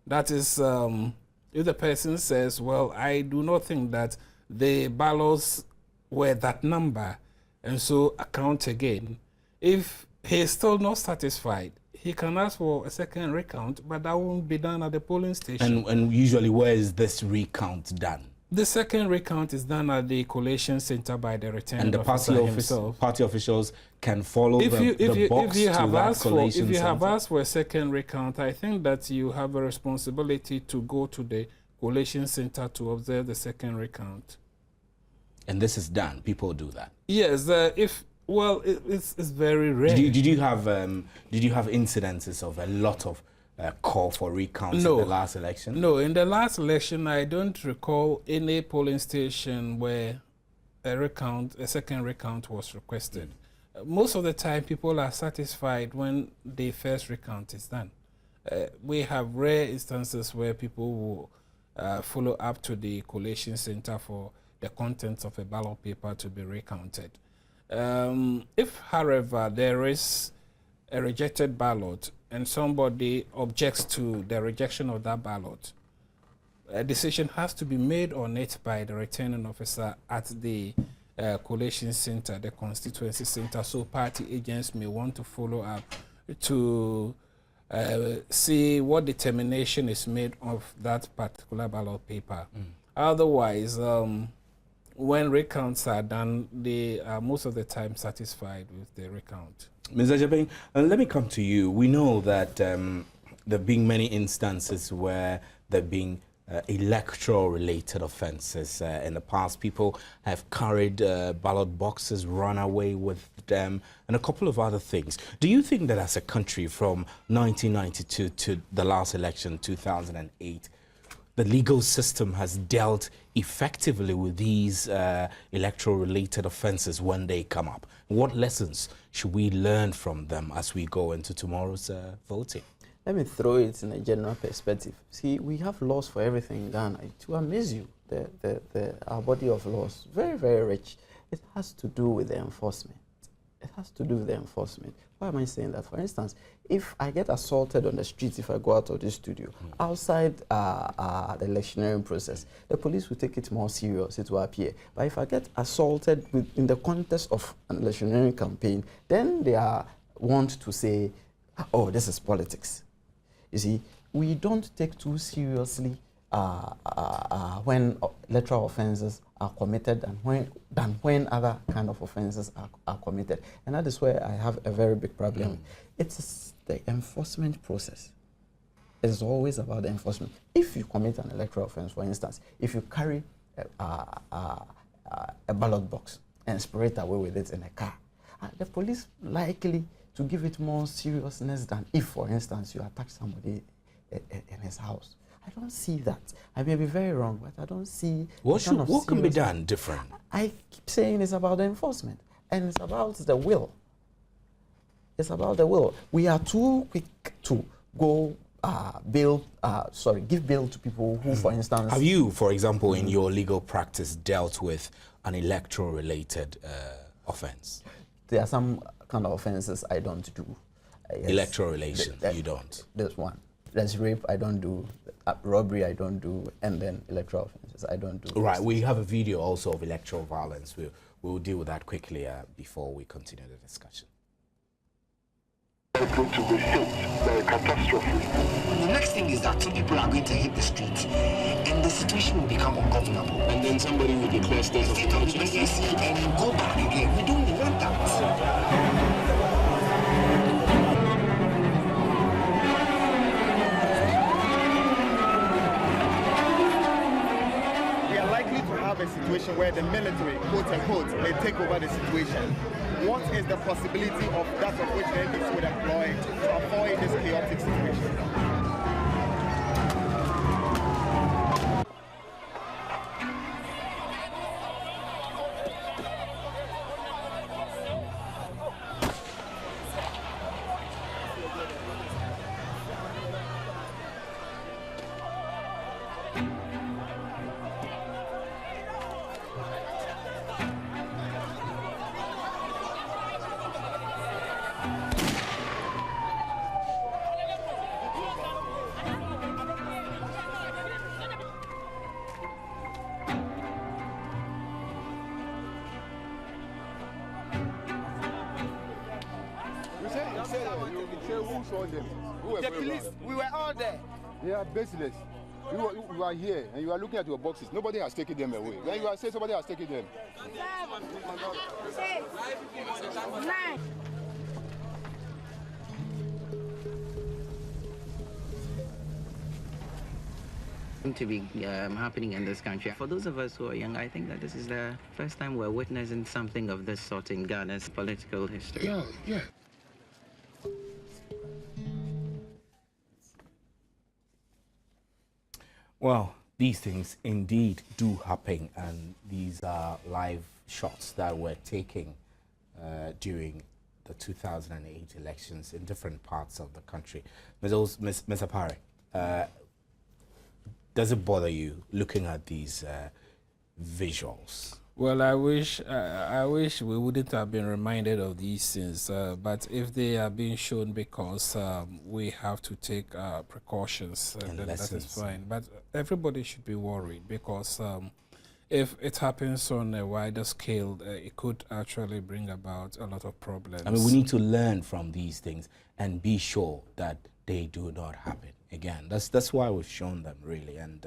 That is, if the person says, well, I do not think that the ballots were that number, and so account again. If he is still not satisfied, he can ask for a second recount, but that won't be done at the polling station. And usually, where is this recount done? The second recount is done at the collation center by the returning officer himself. And the party officials can follow the box to that collation center? If you have asked for a second recount, I think that you have a responsibility to go to the collation center to observe the second recount. And this is done. People do that. Yes. It's very rare. Did you have incidences of a lot of call for recounts in the last election? No, in the last election, I don't recall any polling station where a second recount was requested. Most of the time, people are satisfied when the first recount is done. We have rare instances where people will follow up to the collation center for the contents of a ballot paper to be recounted. If, however, there is a rejected ballot and somebody objects to the rejection of that ballot, a decision has to be made on it by the returning officer at the collation center, the constituency center, so party agents may want to follow up to see what determination is made of that particular ballot paper. Otherwise, when recounts are done, they are most of the time satisfied with the recount. Mr. Jabeng, let me come to you. We know that there have been many instances where there have been electoral-related offences. In the past, people have carried ballot boxes, run away with them, and a couple of other things. Do you think that as a country from 1992 to the last election, 2008, the legal system has dealt effectively with these electoral-related offences when they come up? What lessons should we learn from them as we go into tomorrow's voting? Let me throw it in a general perspective. See, we have laws for everything in Ghana. To amaze you, our body of laws, very, very rich. It has to do with the enforcement. It has to do with the enforcement. Why am I saying that? For instance, if I get assaulted on the streets, if I go out of this studio, outside the electioneering process, the police will take it more serious, it will appear. But if I get assaulted in the context of an electioneering campaign, then they are want to say, oh, this is politics. You see, we don't take too seriously when electoral offences are committed than when other kind of offences are committed. And that is where I have a very big problem. It's the enforcement process. It's always about the enforcement. If you commit an electoral offence, for instance, if you carry a ballot box and spray it away with it in a car, the police likely to give it more seriousness than if, for instance, you attack somebody in his house. I don't see that. I may be very wrong, but I don't see... What can be done different? I keep saying it's about the enforcement, and it's about the will. It's about the will. We are too quick to go give bail to people who, for instance... Have you, for example, in your legal practice, dealt with an electoral-related offence? There are some kind of offences I don't do. Electoral relation, you don't? There's one. There's rape, I don't do. Robbery, I don't do. And then electoral offences, I don't do. Right, we have a video also of electoral violence. We'll deal with that quickly before we continue the discussion. It's going to be a catastrophe. The next thing is that some people are going to hit the streets and the situation will become ungovernable. And then somebody will declare state of emergency. And go back again. We don't want that. A situation where the military, quote unquote, may take over the situation. What is the possibility of that of which the NDC would employ to avoid this chaotic situation? The police, we were all there. They are baseless. You are here and you are looking at your boxes. Nobody has taken them away. When you are saying somebody has taken them. 7, 6, 9. To be happening in this country. For those of us who are young, I think that this is the first time we're witnessing something of this sort in Ghana's political history. Yeah. Well, these things indeed do happen, and these are live shots that were taken during the 2008 elections in different parts of the country. Ms. Apare, does it bother you looking at these visuals? Well, I wish we wouldn't have been reminded of these things, but if they are being shown because we have to take precautions, then that is fine. But everybody should be worried because if it happens on a wider scale, it could actually bring about a lot of problems. I mean, we need to learn from these things and be sure that they do not happen again. That's why we've shown them, really. And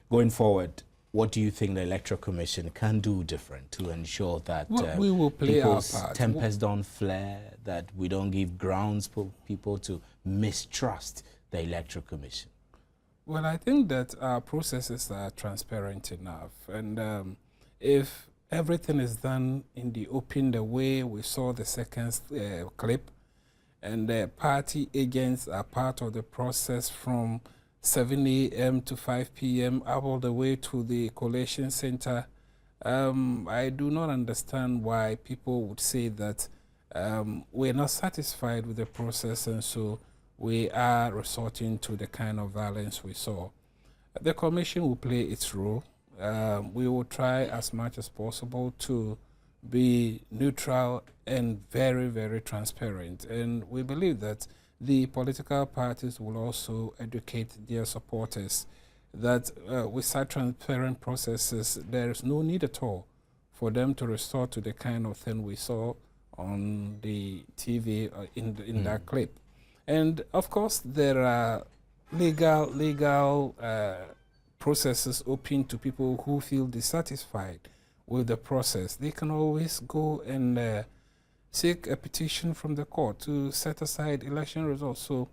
going forward, what do you think the Electoral Commission can do different to ensure that we will play our part. Tempers don't flare, that we don't give grounds for people to mistrust the Electoral Commission? Well, I think that our processes are transparent enough. And if everything is done in the open, the way we saw the second clip, and the party agents are part of the process from 7 a.m. to 5 p.m. all the way to the collation center, I do not understand why people would say that we're not satisfied with the process and so we are resorting to the kind of violence we saw. The Commission will play its role. We will try as much as possible to be neutral and very, very transparent. And we believe that the political parties will also educate their supporters that with such transparent processes, there is no need at all for them to resort to the kind of thing we saw on the TV in that clip. And of course, there are legal processes open to people who feel dissatisfied with the process. They can always go and seek a petition from the court to set aside election results. So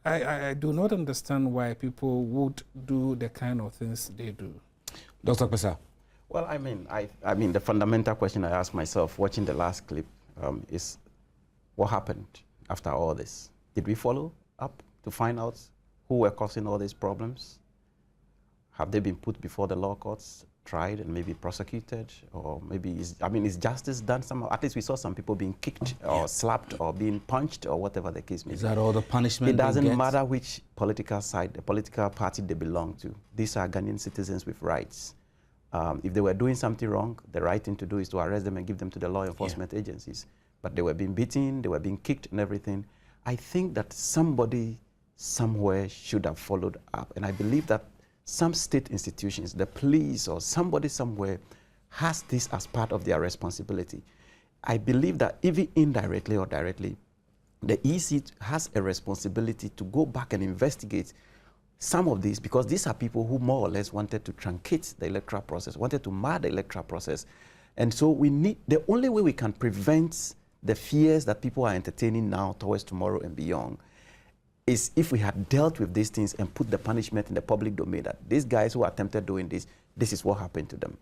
I do not understand why people would do the kind of things they do. Dr. Pesa. Well, I mean, the fundamental question I asked myself watching the last clip is, what happened after all this? Did we follow up to find out who were causing all these problems? Have they been put before the law courts, tried and maybe prosecuted? Or maybe, is justice done somehow? At least we saw some people being kicked or slapped or being punched or whatever the case may be. Is that all the punishment? It doesn't matter which political side, the political party they belong to. These are Ghanaian citizens with rights. If they were doing something wrong, the right thing to do is to arrest them and give them to the law enforcement agencies. But they were being beaten, they were being kicked and everything. I think that somebody somewhere should have followed up. And I believe that some state institutions, the police or somebody somewhere, has this as part of their responsibility. I believe that even indirectly or directly, the EC has a responsibility to go back and investigate some of these, because these are people who more or less wanted to truncate the electoral process, wanted to mar the electoral process. And so we need, the only way we can prevent the fears that people are entertaining now towards tomorrow and beyond is if we had dealt with these things and put the punishment in the public domain, that these guys who attempted doing this, this is what happened to them.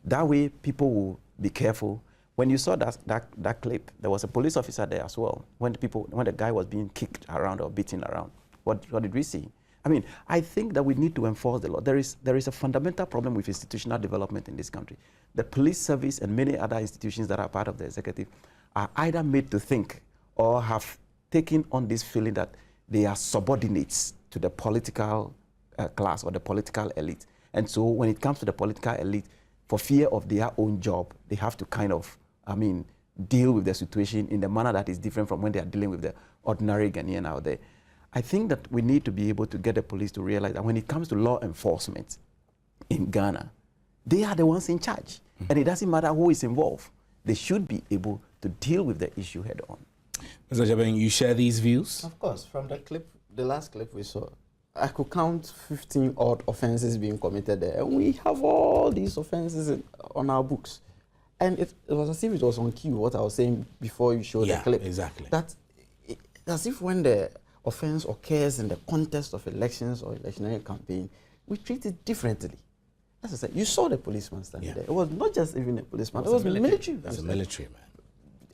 That way people will be careful. When you saw that clip, there was a police officer there as well. When the guy was being kicked around or beaten around, what did we see? I mean, I think that we need to enforce the law. There is a fundamental problem with institutional development in this country. The police service and many other institutions that are part of the executive are either made to think or have taken on this feeling that they are subordinates to the political class or the political elite. And so when it comes to the political elite, for fear of their own job, they have to kind of, deal with the situation in the manner that is different from when they are dealing with the ordinary Ghanaian out there. I think that we need to be able to get the police to realize that when it comes to law enforcement in Ghana, they are the ones in charge. And it doesn't matter who is involved. They should be able to deal with the issue head on. Mr. Jabeng, you share these views? Of course. From the last clip we saw, I could count 15 odd offenses being committed there. And we have all these offenses on our books. And it was as if it was on cue, what I was saying before you showed the clip. Exactly. That as if when the offense occurs in the context of elections or electionary campaign, we treat it differently. As I said, you saw the policeman standing there. It was not just even a policeman, it was military. That's a military man.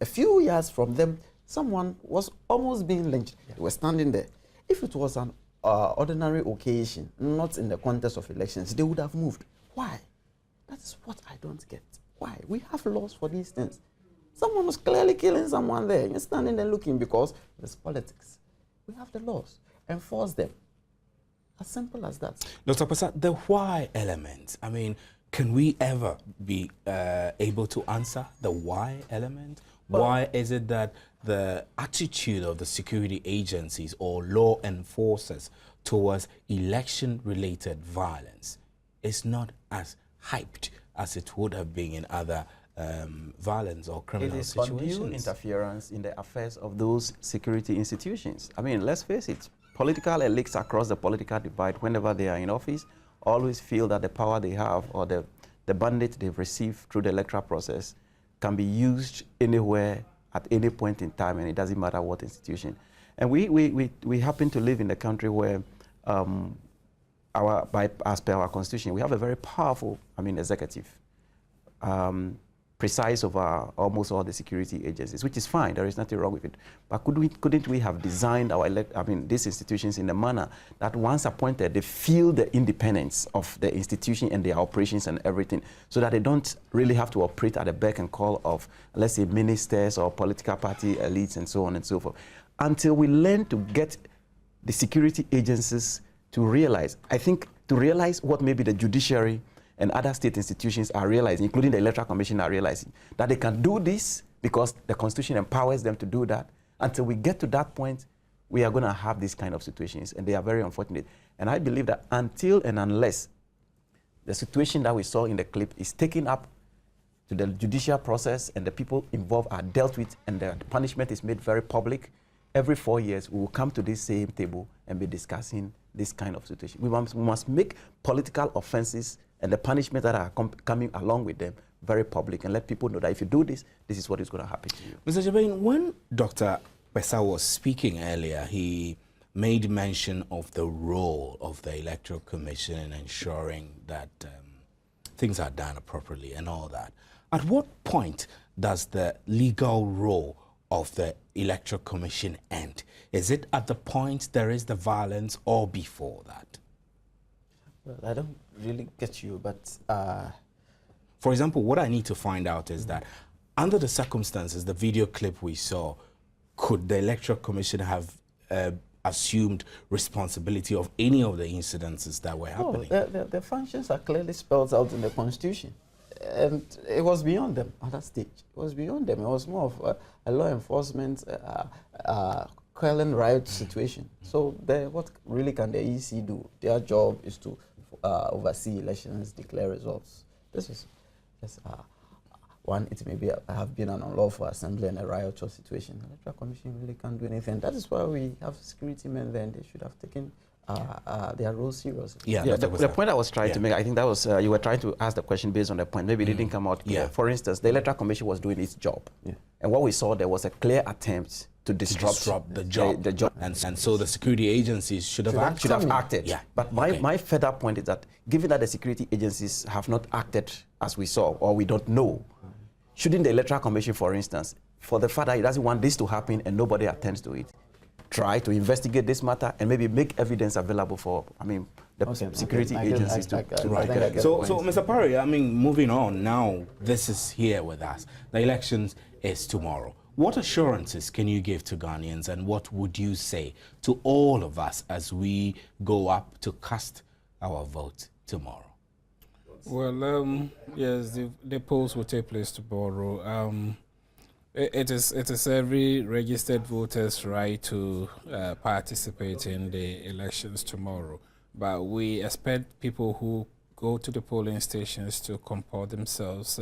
A few yards from them, someone was almost being lynched. They were standing there. If it was an ordinary occasion, not in the context of elections, they would have moved. Why? That's what I don't get. Why? We have laws for these things. Someone was clearly killing someone there. You're standing there looking because it's politics. We have the laws. Enforce them. As simple as that. Dr. Pesa, the why element. I mean, can we ever be able to answer the why element? Why is it that the attitude of the security agencies or law enforcers towards election-related violence is not as hyped as it would have been in other violence or criminal situations? It is undue interference in the affairs of those security institutions. I mean, let's face it, political elites across the political divide, whenever they are in office, always feel that the power they have or the mandate they've received through the electoral process can be used anywhere at any point in time, and it doesn't matter what institution. And we happen to live in a country where, as per our constitution, we have a very powerful, executive, precise over almost all the security agencies, which is fine. There is nothing wrong with it. But couldn't we have designed our these institutions in a manner that once appointed, they feel the independence of the institution and their operations and everything, so that they don't really have to operate at the beck and call of, let's say, ministers or political party elites and so on and so forth. Until we learn to get the security agencies to realize, to realize what maybe the judiciary and other state institutions are realizing, including the Electoral Commission are realizing, that they can do this because the Constitution empowers them to do that. Until we get to that point, we are going to have these kind of situations, and they are very unfortunate. And I believe that until and unless the situation that we saw in the clip is taken up to the judicial process and the people involved are dealt with and the punishment is made very public, every 4 years we will come to this same table and be discussing this kind of situation. We must make political offenses and the punishment that are coming along with them very public, and let people know that if you do this, this is what is going to happen to you. Mr. Jabain, when Dr. Pesa was speaking earlier, he made mention of the role of the Electoral Commission in ensuring that things are done properly and all that. At what point does the legal role of the Electoral Commission end? Is it at the point there is the violence or before that? Well, I don't really get you, but... For example, what I need to find out is that under the circumstances, the video clip we saw, could the Electoral Commission have assumed responsibility of any of the incidences that were happening? The functions are clearly spelled out in the Constitution. And it was beyond them at that stage. It was beyond them. It was more of a law enforcement, quelling riot situation. So what really can the EC do? Their job is to oversee elections, declare results. This is just one. It may be have been an unlawful assembly and a riot or situation. The Electoral Commission really can't do anything. That is why we have security men there, and they should have taken their role seriously. Yeah, the point I was trying to make, I think that was, you were trying to ask the question based on the point. Maybe it didn't come out clear. For instance, the Electoral Commission was doing its job. And what we saw there was a clear attempt to disrupt the job. And so the security agencies should have acted. Yeah. But my further point is that given that the security agencies have not acted as we saw, or we don't know, shouldn't the Electoral Commission, for instance, for the fact that it doesn't want this to happen and nobody attends to it, try to investigate this matter and maybe make evidence available for, the security agencies to right. So, Mr. Parry, moving on now, this is here with us. The elections is tomorrow. What assurances can you give to Ghanaians, and what would you say to all of us as we go up to cast our vote tomorrow? Well, yes, the polls will take place tomorrow. It is every registered voter's right to participate in the elections tomorrow. But we expect people who go to the polling stations to comport themselves,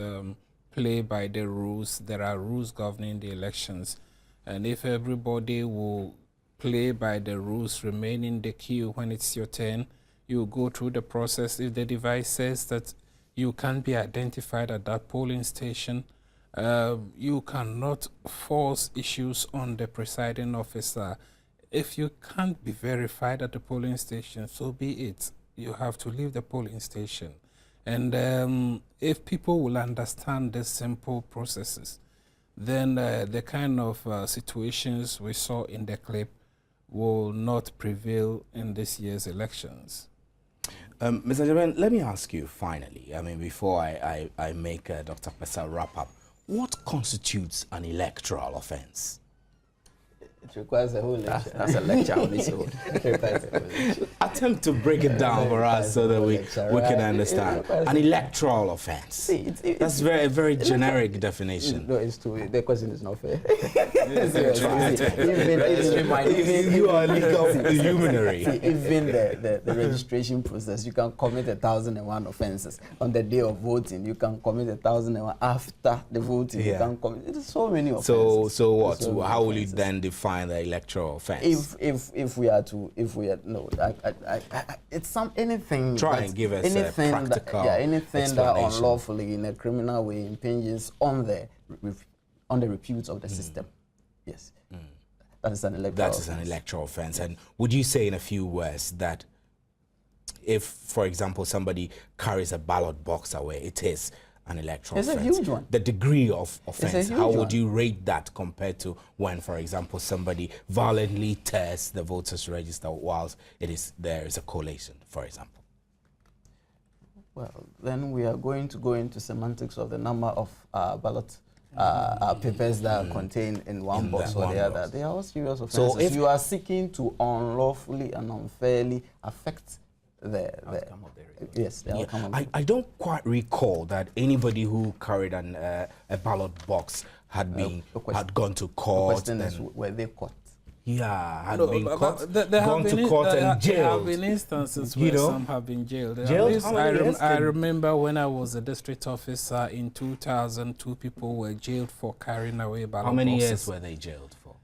play by the rules. There are rules governing the elections. And if everybody will play by the rules, remain in the queue when it's your turn, you go through the process. If the device says that you can't be identified at that polling station, you cannot force issues on the presiding officer. If you can't be verified at the polling station, so be it. You have to leave the polling station. And if people will understand the simple processes, then the kind of situations we saw in the clip will not prevail in this year's elections. Mr. Jabain, let me ask you finally, before I make Dr. Pesa wrap up, what constitutes an electoral offense? It requires a whole lecture. That's a lecture on its own. Attempt to break it down for us so that we can understand. An electoral offense. That's a very generic definition. No, it's too. The question is not fair. You are a legal luminary. Even the registration process, you can commit 1,001 offenses on the day of voting. You can commit 1,001 after the voting. You can commit so many offenses. So what? How will you then define the electoral offense? If we are no, it's anything. Try and give us anything a practical anything that unlawfully in a criminal way impinges on the repute of the system. Yes, that is an electoral. That is an electoral offense. And would you say in a few words that if, for example, somebody carries a ballot box away, it is an electoral offense? It's a huge one. The degree of offense, how would you rate that compared to when, for example, somebody violently tears the voters' register whilst there is a collation, for example? Well, then we are going to go into semantics of the number of ballot papers that are contained in one box or the other. They are all serious offenses. So if you are seeking to unlawfully and unfairly affect the outcome of the outcome of I don't quite recall that anybody who carried a ballot box had gone to court. The question is, were they caught? Yeah, had been caught, gone to court and jailed. There have been instances where some have been jailed. I remember when I was a district officer in 2000, 2 people were jailed for carrying away ballot boxes. How many years were they jailed for?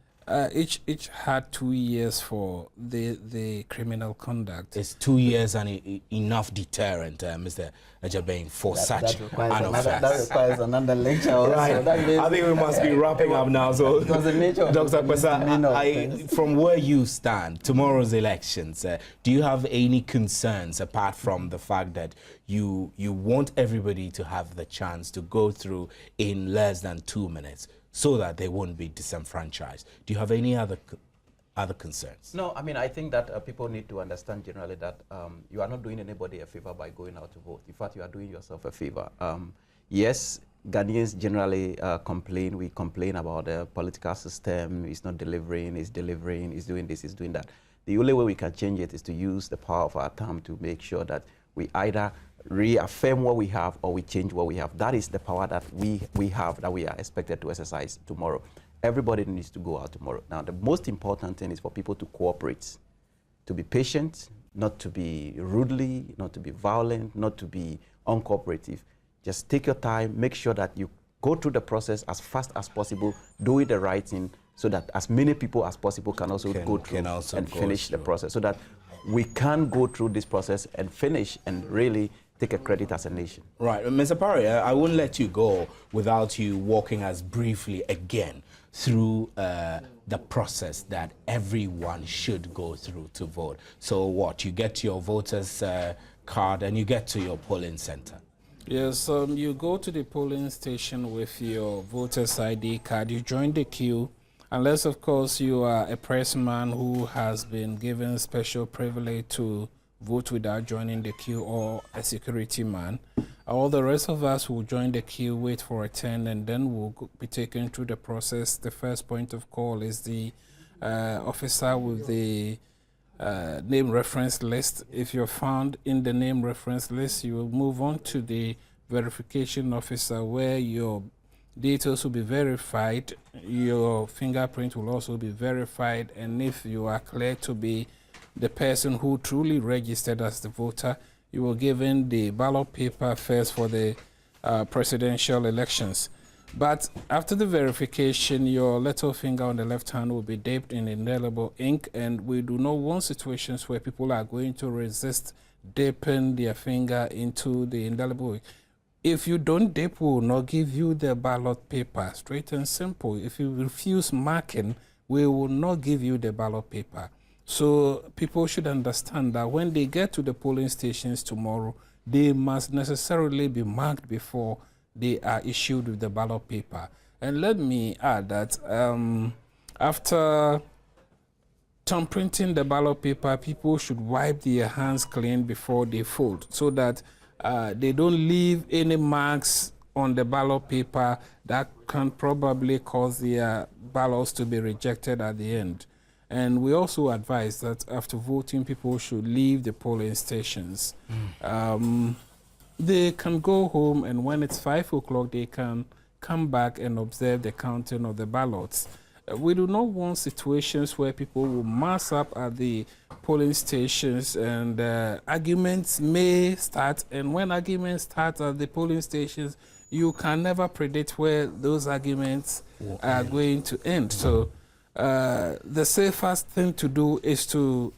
Each had 2 years for the criminal conduct. Is 2 years enough deterrent, Mr. Ajabeng, for such an offense? That requires another lecture. Right. I think we must be wrapping up now. So, Dr. Kwesa, from where you stand, tomorrow's elections, do you have any concerns apart from the fact that you want everybody to have the chance to go through in less than 2 minutes, so that they won't be disenfranchised? Do you have any other concerns? No, I mean, I think that people need to understand generally that you are not doing anybody a favor by going out to vote. In fact, you are doing yourself a favor. Yes, Ghanaians generally complain. We complain about the political system. It's not delivering, it's delivering, it's doing this, it's doing that. The only way we can change it is to use the power of our tongue to make sure that we either reaffirm what we have or we change what we have. That is the power that we have, that we are expected to exercise tomorrow. Everybody needs to go out tomorrow. Now, the most important thing is for people to cooperate, to be patient, not to be rudely, not to be violent, not to be uncooperative. Just take your time, make sure that you go through the process as fast as possible, do it the right thing, so that as many people as possible can also go through and finish the process, so that we can go through this process and finish and really take a credit as a nation. Right. Mr. Parry, I wouldn't let you go without you walking us briefly again through the process that everyone should go through to vote. So what? You get your voter's card and you get to your polling center. Yes, you go to the polling station with your voter's ID card. You join the queue, unless, of course, you are a pressman who has been given special privilege to vote without joining the queue, or a security man. All the rest of us will join the queue, wait for a turn, and then we'll be taken through the process. The first point of call is the officer with the name reference list. If you're found in the name reference list, you will move on to the verification officer, where your details will be verified, your fingerprint will also be verified, and if you are cleared to be the person who truly registered as the voter, you were given the ballot paper first for the presidential elections. But after the verification, your little finger on the left hand will be dipped in indelible ink, and we do not want situations where people are going to resist dipping their finger into the indelible ink. If you don't dip, we will not give you the ballot paper. Straight and simple. If you refuse marking, we will not give you the ballot paper. So people should understand that when they get to the polling stations tomorrow, they must necessarily be marked before they are issued with the ballot paper. And let me add that after thumbprinting the ballot paper, people should wipe their hands clean before they fold, so that they don't leave any marks on the ballot paper that can probably cause the ballots to be rejected at the end. And we also advise that after voting, people should leave the polling stations. They can go home, and when it's 5 o'clock, they can come back and observe the counting of the ballots. We do not want situations where people will mass up at the polling stations and arguments may start. And when arguments start at the polling stations, you can never predict where those arguments are going to end. So the safest thing to do is to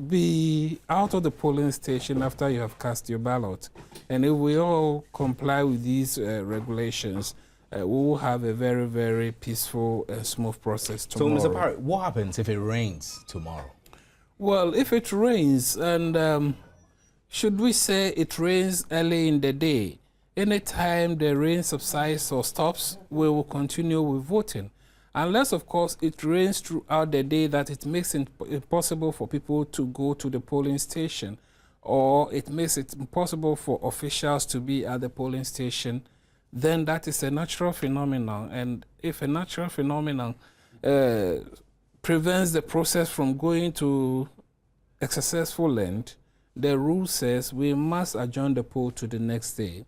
be out of the polling station after you have cast your ballot. And if we all comply with these regulations, we will have a very, very peaceful and smooth process tomorrow. So, Mr. Parry, what happens if it rains tomorrow? Well, if it rains, and should we say it rains early in the day, anytime the rain subsides or stops, we will continue with voting. Unless, of course, it rains throughout the day that it makes it impossible for people to go to the polling station, or it makes it impossible for officials to be at the polling station, then that is a natural phenomenon. And if a natural phenomenon prevents the process from going to a successful end, the rule says we must adjourn the poll to the next day.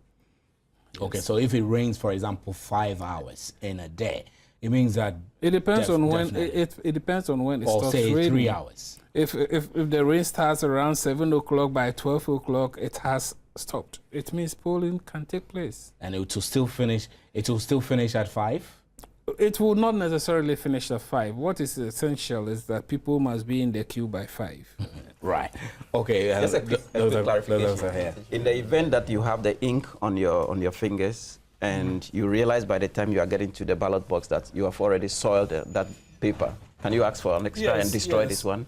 Okay, so if it rains, for example, 5 hours in a day, it means that it depends on when it depends on when it or stops say raining. 3 hours. If the rain starts around 7 o'clock, by 12 o'clock it has stopped. It means polling can take place. And it will still finish. It will still finish at 5. It will not necessarily finish at 5. What is essential is that people must be in the queue by 5. Right. Okay. Just a quick clarification. In the event that you have the ink on your fingers and you realize by the time you are getting to the ballot box that you have already soiled that paper, can you ask for an extra and destroy this one?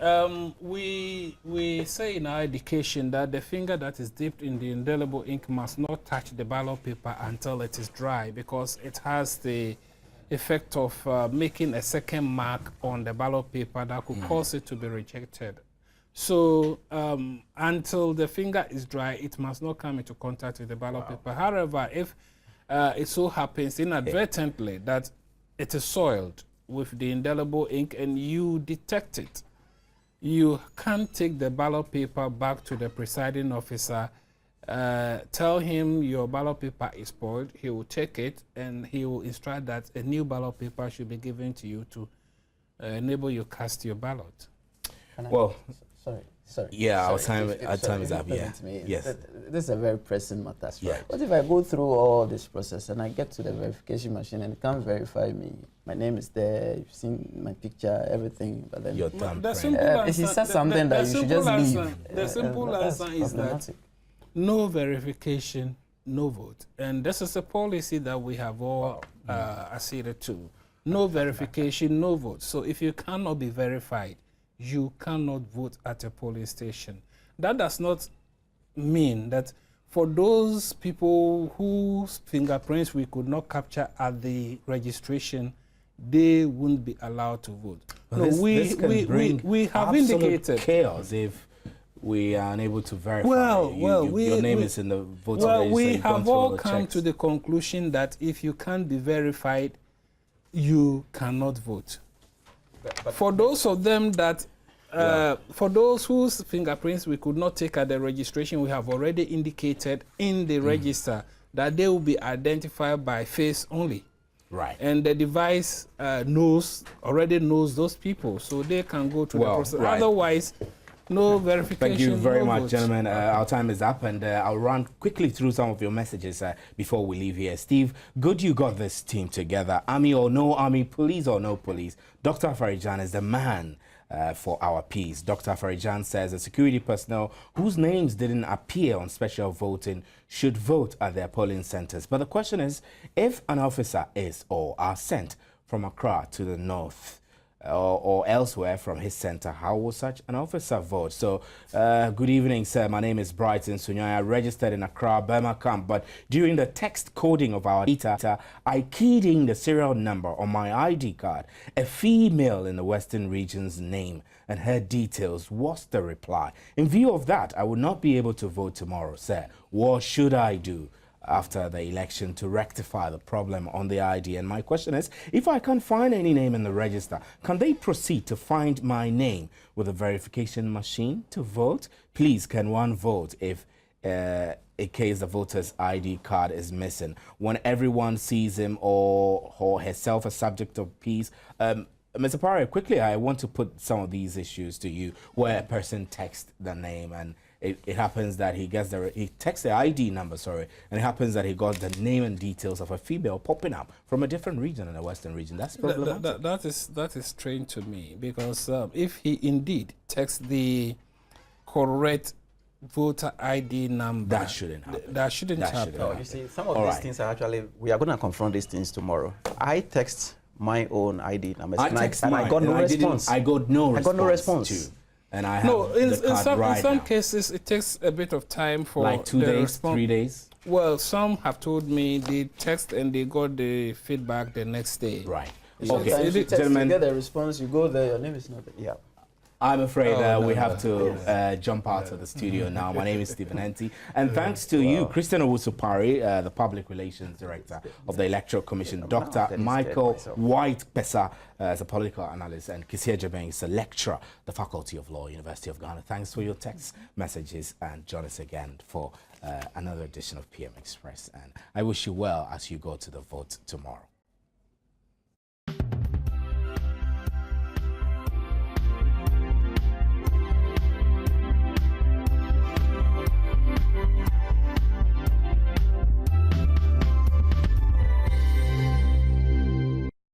We say in our education that the finger that is dipped in the indelible ink must not touch the ballot paper until it is dry, because it has the effect of making a second mark on the ballot paper that could cause it to be rejected. So until the finger is dry, it must not come into contact with the ballot paper. However, if it so happens inadvertently that it is soiled with the indelible ink and you detect it, you can take the ballot paper back to the presiding officer, tell him your ballot paper is spoiled. He will take it and he will instruct that a new ballot paper should be given to you to enable you cast your ballot. Well, sorry. Yeah, our time is up. Yeah. Yes. This is a very pressing matter. Yeah. What if I go through all this process and I get to the verification machine and it can't verify me? My name is there. You've seen my picture, everything. But then your thumb if he says something that you should just leave. The simple answer is that no verification, no vote. And this is a policy that we have all acceded to. No verification, no vote. So if you cannot be verified, you cannot vote at a polling station. That does not mean that for those people whose fingerprints we could not capture at the registration, they wouldn't be allowed to vote. Well, no, we have indicated chaos if we are unable to verify. Your name is in the voter register. Well, we have all come to the conclusion that if you can't be verified, you cannot vote. But for those of them that, for those whose fingerprints we could not take at the registration, we have already indicated in the register that they will be identified by face only. Right. And the device already knows those people, so they can go to the process. Right. Otherwise, no verification. Thank you very much, vote. gentlemen. Our time is up, and I'll run quickly through some of your messages before we leave here. Steve, good you got this team together. Army or no army, police or no police. Dr. Afari-Gyan is the man for our peace. Dr. Afari-Gyan says the security personnel whose names didn't appear on special voting should vote at their polling centers. But the question is, if an officer is or are sent from Accra to the north, or elsewhere from his center, how will such an officer vote? So, good evening, sir. My name is Brighton Sunyaya, registered in Accra, Burma camp. But during the text coding of our data, I keyed in the serial number on my ID card, a female in the Western region's name, and her details. What's the reply? In view of that, I will not be able to vote tomorrow, sir. What should I do? after the election to rectify the problem on the ID. And my question is, if I can't find any name in the register, can they proceed to find my name with a verification machine to vote? Please, can one vote if in case the voter's ID card is missing, when everyone sees him or herself a subject of peace? Mr. Parry, quickly, I want to put some of these issues to you, where a person texts the name and it happens that he texts the ID number, and it happens that he got the name and details of a female popping up from a different region in the Western region. That's problematic. That is strange to me, because if he indeed texts the correct voter ID number, that shouldn't happen. That shouldn't happen. No, you see, some of these things are actually, we are going to confront these things tomorrow. I text my own ID number, and I got no response. I got no response too. And I have in some cases it takes a bit of time for like 2 days, 3 days. Well, some have told me they text and they got the feedback the next day. Right. Okay, gentlemen, you get a response, you go there, your name is not there. Yeah. I'm afraid we have to jump out of the studio now. My name is Stephen Henty, and thanks to you, Christian Owusu-Parry, the Public Relations Director of the Electoral Commission, Dr. Michael White-Pesa as a political analyst, and Kisia Jabeng is a lecturer, the Faculty of Law, University of Ghana. Thanks for your text messages, and join us again for another edition of PM Express. And I wish you well as you go to the vote tomorrow.